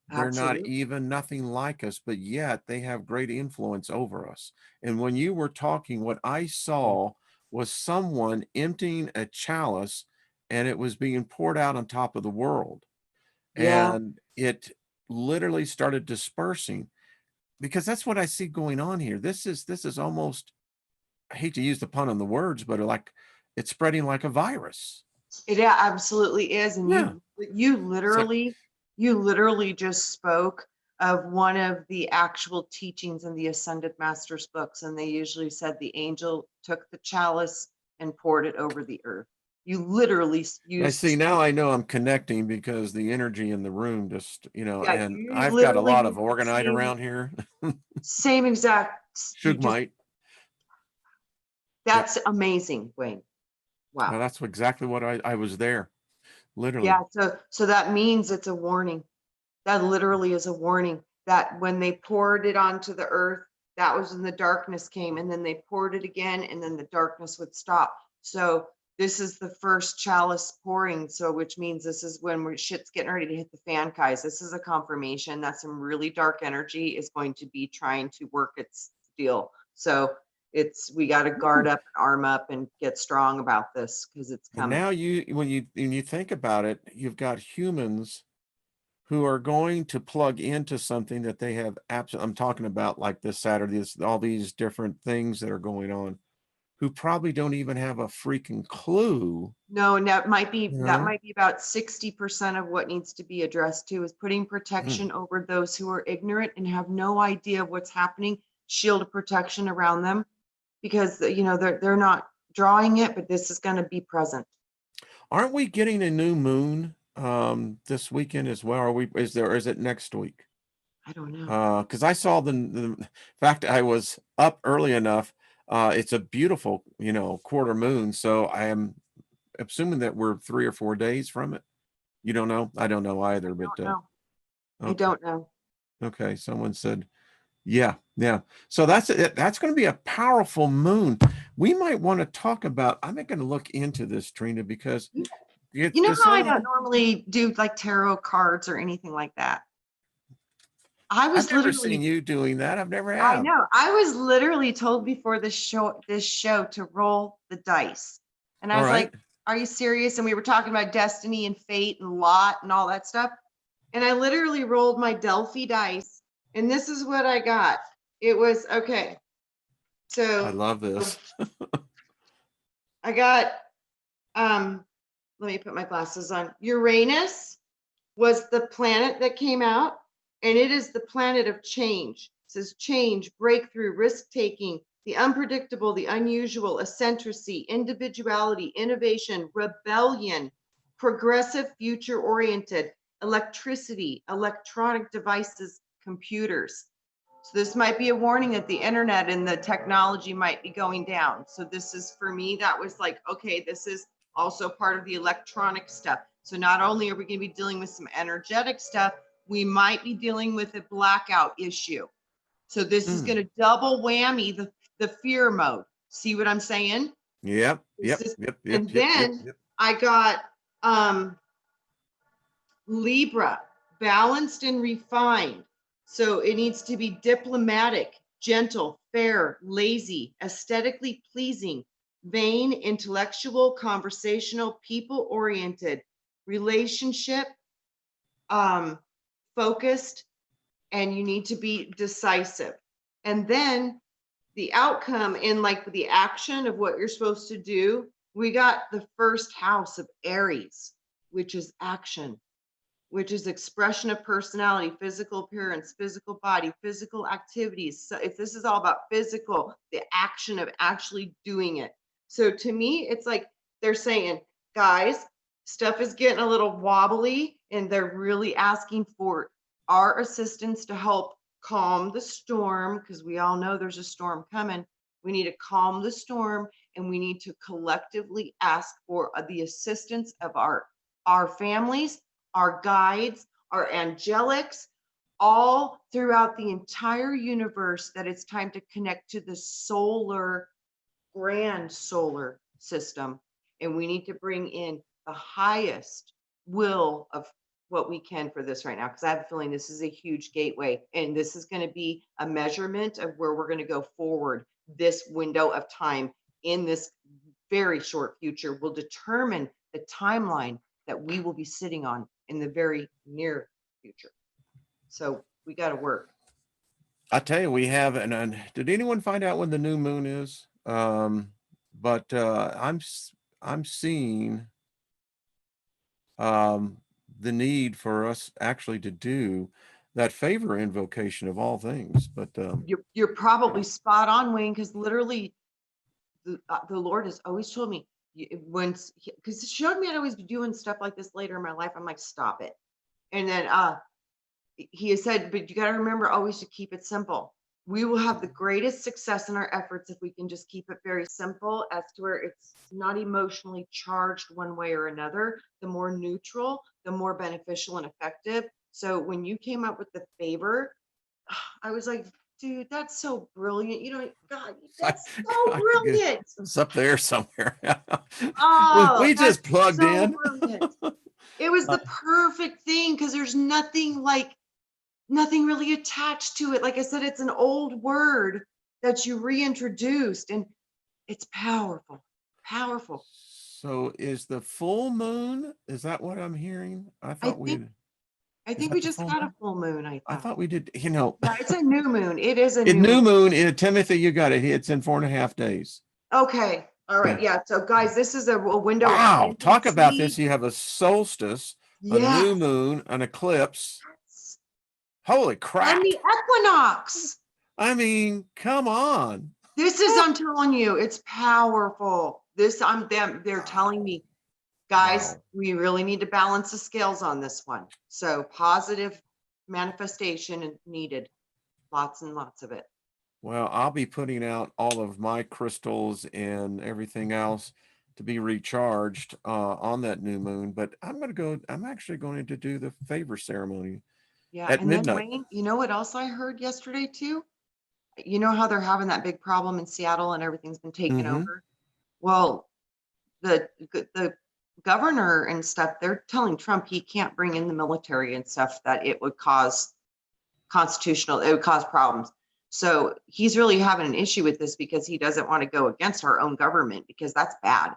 They're not Absolutely. even nothing like us, but yet they have great influence over us. And when you were talking, what I saw was someone emptying a chalice and it was being poured out on top of the world. Yeah. And it literally started dispersing because that's what I see going on here. This is almost, I hate to use the pun on the words, but like it's spreading like a virus. It absolutely is. And Yeah. So you literally just spoke of one of the actual teachings in the Ascended Masters books. And they usually said the angel took the chalice and poured it over the earth. You literally I used the see now same. I know I'm connecting because the energy in the room just, Yeah, and you I've got a literally lot of used the orgonite around here. same exact, you just, Shugmite. Yep. that's amazing, Wayne. Wow. Now that's exactly what I was there. Literally. Yeah. So that means it's a warning. That literally is a warning that when they poured it onto the earth, that was when the darkness came, and then they poured it again, and then the darkness would stop. So this is the first chalice pouring. So which means this is when shit's getting ready to hit the fan, guys. This is a confirmation that some really dark energy is going to be trying to work its deal. So we got to guard up, and arm up, and get strong about this, because it's And coming. now when you think about it, you've got humans who are going to plug into something that they have absolutely, I'm talking about like this Saturday, all these different things that are going on, who probably don't even have a freaking clue. No, and that might You be know? about 60% of what needs to be addressed too, is putting Mm. protection over those who are ignorant and have no idea what's happening, shield of protection around them, because they're not drawing it, but this is going to be present. Aren't we getting a new moon this weekend as well? Are we, is it next week? I don't know. Because I saw the fact I was up early enough. It's a beautiful, quarter moon. So I am assuming that we're 3 or 4 days from it. You don't know? I don't know either, but No, I okay. don't know. Okay. Someone said, yeah, yeah. So that's it. That's going to be a powerful moon. We might want to talk about, I'm going to look into this, Trina, because It's You know just how I only. don't normally do like tarot cards or anything like that? I I've was never seen literally, you doing that. I've never I have. know, I was literally told before this show to roll the dice. And I All was right. like, are you serious? And we were talking about destiny and fate and lot and all that stuff. And I literally rolled my Delphi dice. And this is what I got. It was okay. I So love this. I got, let me put my glasses on. Uranus was the planet that came out, and it is the planet of change. It says change, breakthrough, risk taking, the unpredictable, the unusual, eccentricity, individuality, innovation, rebellion, progressive, future oriented, electricity, electronic devices, computers. So this might be a warning that the internet and the technology might be going down. So this is, for me, that was like, okay, this is also part of the electronic stuff. So not only are we going to be dealing with some energetic stuff, we might be dealing with a blackout issue. So this is going to double whammy the fear mode. See what I'm saying? Yep. This Yep. is, Yep. Yep. and Yep. Yep. then Yep. I got Libra, balanced and refined. So it needs to be diplomatic, gentle, fair, lazy, aesthetically pleasing, vain, intellectual, conversational, people oriented, relationship focused, and you need to be decisive. And then the outcome in like the action of what you're supposed to do, we got the first house of Aries, which is action, which is expression of personality, physical appearance, physical body, physical activities. So if this is all about physical, the action of actually doing it. So to me, it's like they're saying, guys, stuff is getting a little wobbly, and they're really asking for our assistance to help calm the storm, because we all know there's a storm coming. We need to calm the storm, and we need to collectively ask for the assistance of our families, our guides, our angelics, all throughout the entire universe, that it's time to connect to the grand solar system. And we need to bring in the highest will of what we can for this right now, because I have a feeling this is a huge gateway, and this is going to be a measurement of where we're going to go forward. This window of time in this very short future will determine the timeline that we will be sitting on in the very near future. So we got to work. I tell you, we have did anyone find out when the new moon is? But I'm seeing the need for us actually to do that favor invocation of all things. But You're probably spot on, Wayne, because literally the Lord has always told me, because it showed me I'd always be doing stuff like this later in my life. I'm like, stop it. And then he has said, but you got to remember always to keep it simple. We will have the greatest success in our efforts if we can just keep it very simple, as to where it's not emotionally charged one way or another. The more neutral, the more beneficial and effective. So when you came up with the favor, I was like, dude, that's so brilliant. You know, God, that's so brilliant. it's up there somewhere. Oh, we that's just plugged so in. brilliant. It was the perfect thing, because there's nothing really attached to it. Like I said, it's an old word that you reintroduced, and it's powerful, powerful. So is the full moon? Is that what I'm hearing? I I thought think we. I Is think that we the just full had a moon? full moon, I I thought. thought we did. Yeah, it's a new moon. It is a In new moon. new moon, Timothy, you got it. It's in 4.5 days. Okay. All right. Yeah. So guys, this is a window of Wow. Talk about tendency. this. You have a solstice, a Yes. new moon, an eclipse. Holy And crap. the equinox. I mean, come on. This is, I'm telling you, it's powerful. They're telling me, guys, Wow. we really need to balance the scales on this one. So positive manifestation is needed. Lots and lots of it. Well, I'll be putting out all of my crystals and everything else to be recharged on that new moon. But I'm actually going to do the favor ceremony Yeah. at And then midnight. Wayne, you know what else I heard yesterday too? You know how they're having that big problem in Seattle and everything's been taken Mm-hmm. over? Well, the governor and stuff, they're telling Trump he can't bring in the military and stuff, that it would cause it would cause problems. So he's really having an issue with this because he doesn't want to go against our own government, because that's bad.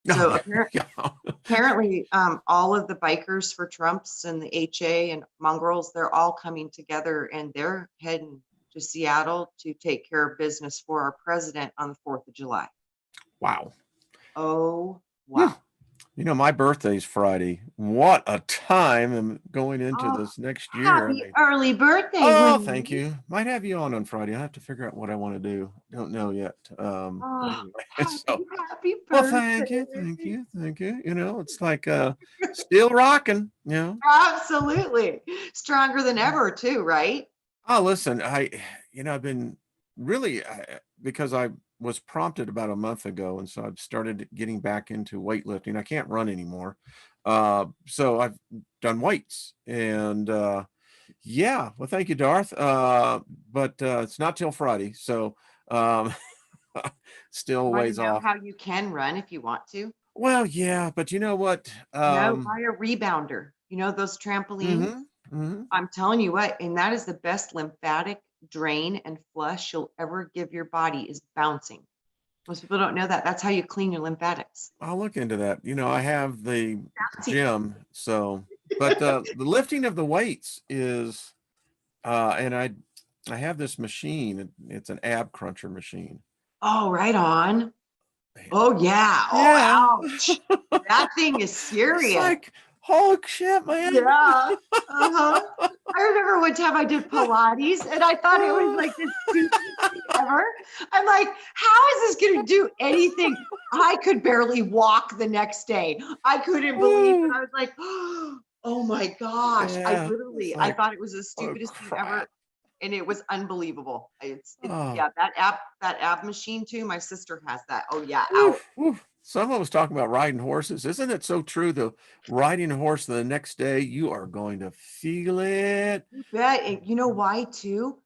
Oh, So yeah. apparently, all of the bikers for Trumps and the HA and mongrels, they're all coming together and they're heading to Seattle to take care of business for our president on the 4th of July. Wow. Oh, wow. You know, my birthday's Friday. What a time I'm going into Oh, this next year. I happy mean, early birthday, oh, Wayne. thank you. Might have you on Friday. I have to figure out what I want to do. Don't know yet. But Oh, anyway, so happy well, birthday. thank you. You know, it's like still rocking. You know. Absolutely. Stronger than ever, too, right? Oh, listen, I've been really because I was prompted about a month ago, and so I've started getting back into weightlifting. I can't run anymore, so I've done weights, and yeah, well, thank you, Darth. But it's not till Friday, so um, still a Want to ways know off. how you can run if you want to? Well, yeah, but you know what? No, buy a rebounder. You know those trampolines? Mhm, mhm. I'm telling you what, and that is the best lymphatic drain and flush you'll ever give your body, is bouncing. Most people don't know that. That's how you clean your lymphatics. I'll look into that. You know, I have the Bouncy. gym, so but the lifting of the weights is and I have this machine. It's an ab cruncher machine. Oh, right on. Man. Oh, yeah. Oh, Yeah. ouch. That thing is It's serious. like, holy shit, man. Yeah. Uh-huh. I remember one time I did Pilates and I thought it was like the stupidest thing ever. I'm like, how is this going to do anything? I could barely walk the next day. I couldn't believe it. I was like, oh my gosh. Yeah. It's I like, thought it was the oh stupidest thing ever. crap. And it was unbelievable. Oh, Yeah, that ab machine too. My sister has that. Oh yeah, out. woof, woof. Someone was talking about riding horses. Isn't it so true? The riding a horse the next day, you are going to feel it. You bet. And you know why too?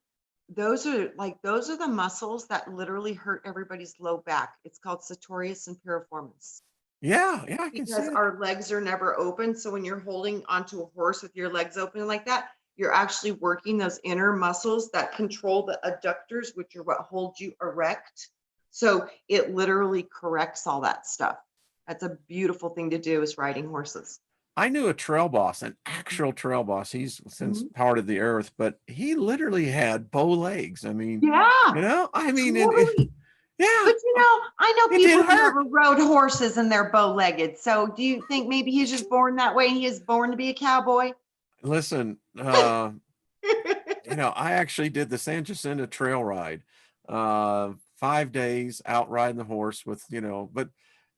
Those are the muscles that literally hurt everybody's low back. It's called sartorius and piriformis, Yeah, yeah, I can see because it. our legs are never open. So when you're holding onto a horse with your legs open like that, you're actually working those inner muscles that control the adductors, which are what hold you erect. So it literally corrects all that stuff. That's a beautiful thing to do, is riding horses. I knew a trail boss, an actual trail boss. He's since Mhm. part of the earth, but he literally had bow legs. I mean, Yeah, you know, I mean, totally. yeah, But I know it people didn't who hurt. never rode horses and they're bow-legged. So do you think maybe he's just born that way? He is born to be a cowboy? Listen, you know, I actually did the San Jacinto trail ride, 5 days out riding the horse with, you know, but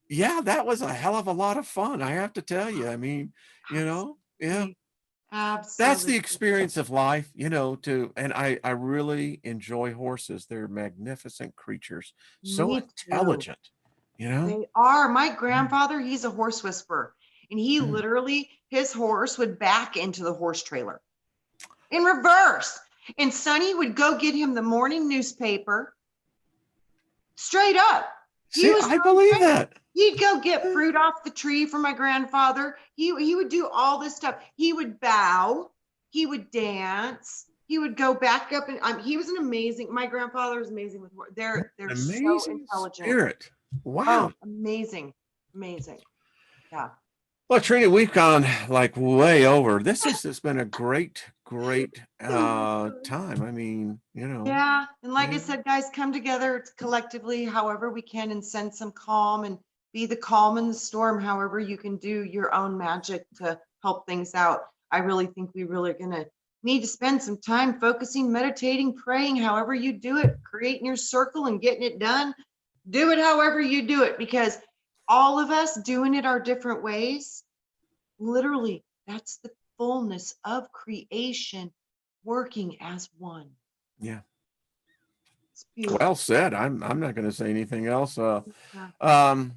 yeah, that was a hell of a lot of fun. I have to tell you. I mean, you know, yeah. Absolutely. That's the Absolutely. experience of life, you know, and I really enjoy horses. They're magnificent creatures, so Me too. intelligent, you know? They are. My Mm, grandfather, he's a horse whisperer. And he mm. literally, his horse would back into the horse trailer in reverse. And Sonny would go get him the morning newspaper. Straight up. He See, was I no believe joke. that. He'd go get fruit off the tree for my grandfather. He would do all this stuff. He would bow. He would dance. He would go back up, and he was an amazing. My grandfather was amazing with work. They're so Amazing intelligent. spirit. Oh, Wow. amazing, amazing. Yeah. Well, Trina, we've gone like way over. This has been a great time. I mean, you know, Yeah, and like I yeah. said, guys, come together collectively, however we can, and send some calm and be the calm in the storm. However, you can do your own magic to help things out. I really think we really are gonna need to spend some time focusing, meditating, praying. However you do it, creating your circle and getting it done. Do it however you do it, because all of us doing it our different ways. Literally, that's the fullness of creation, working as one. Yeah. It's Well beautiful. said. I'm not going to say anything else. Yeah. Um,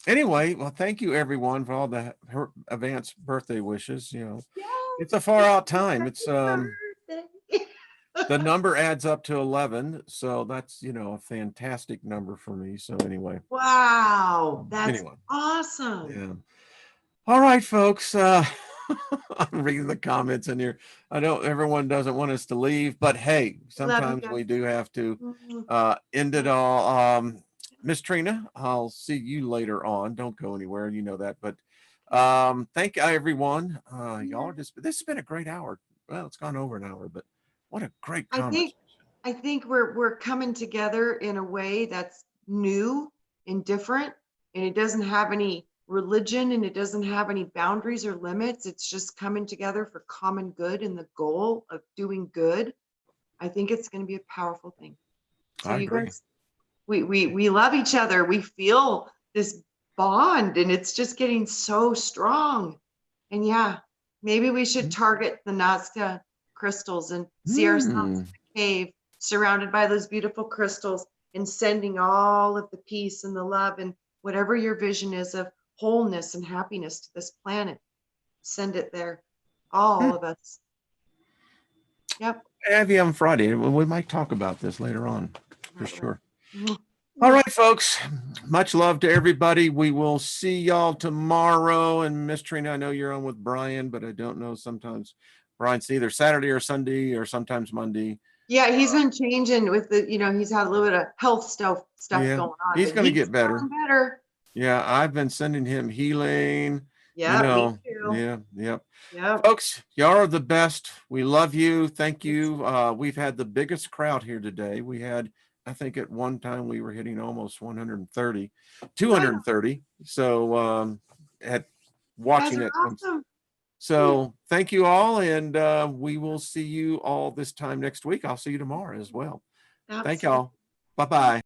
anyway, well, thank you everyone for all the her advanced birthday wishes. You know, it's a far out time. It's Birthday. the number adds up to 11, so that's, you know, a fantastic number for me. So anyway, Wow, that's anyway, awesome. yeah. All right, folks. I'm reading the comments in here. I know everyone doesn't want us to leave, but hey, Love you sometimes guys. we do have to Mm, end it all. Miss Trina, I'll see you later on. Don't go anywhere, you know that. But thank you, everyone. Y'all yeah. are just, this has been a great hour. Well, it's gone over an hour, but what a great I think conversation. I think we're coming together in a way that's new and different, and it doesn't have any religion and it doesn't have any boundaries or limits. It's just coming together for common good and the goal of doing good. I think it's going to be a powerful thing. So I you agree. guys, we love each other. We feel this bond, and it's just getting so strong. And yeah, maybe we should target the Nazca crystals and see ourselves Hmm. in the cave surrounded by those beautiful crystals and sending all of the peace and the love and whatever your vision is of wholeness and happiness to this planet. Send it there. All of us. Yep. Have you on Friday. We might talk about this later on for That way. sure. All Mm. right, folks. Much love to everybody. We will see y'all tomorrow. And Miss Trina, I know you're on with Brian, but I don't know. Sometimes Brian's either Saturday or Sunday or sometimes Monday. Yeah, he's been changing with the, he's had a little bit of health stuff Yeah, going on, he's but going to he's get better. feeling better. Yeah, I've been sending him healing. Yeah, me too. Yeah, yep. Yep. Folks, y'all are the best. We love you. Thank you. We've had the biggest crowd here today. We had, I think at one time we were hitting almost 130, Right. 230. So at You guys watching are it. awesome. So thank you all. And we will see you all this time next week. I'll see you tomorrow as well. Thank Absolutely. y'all. Bye-bye.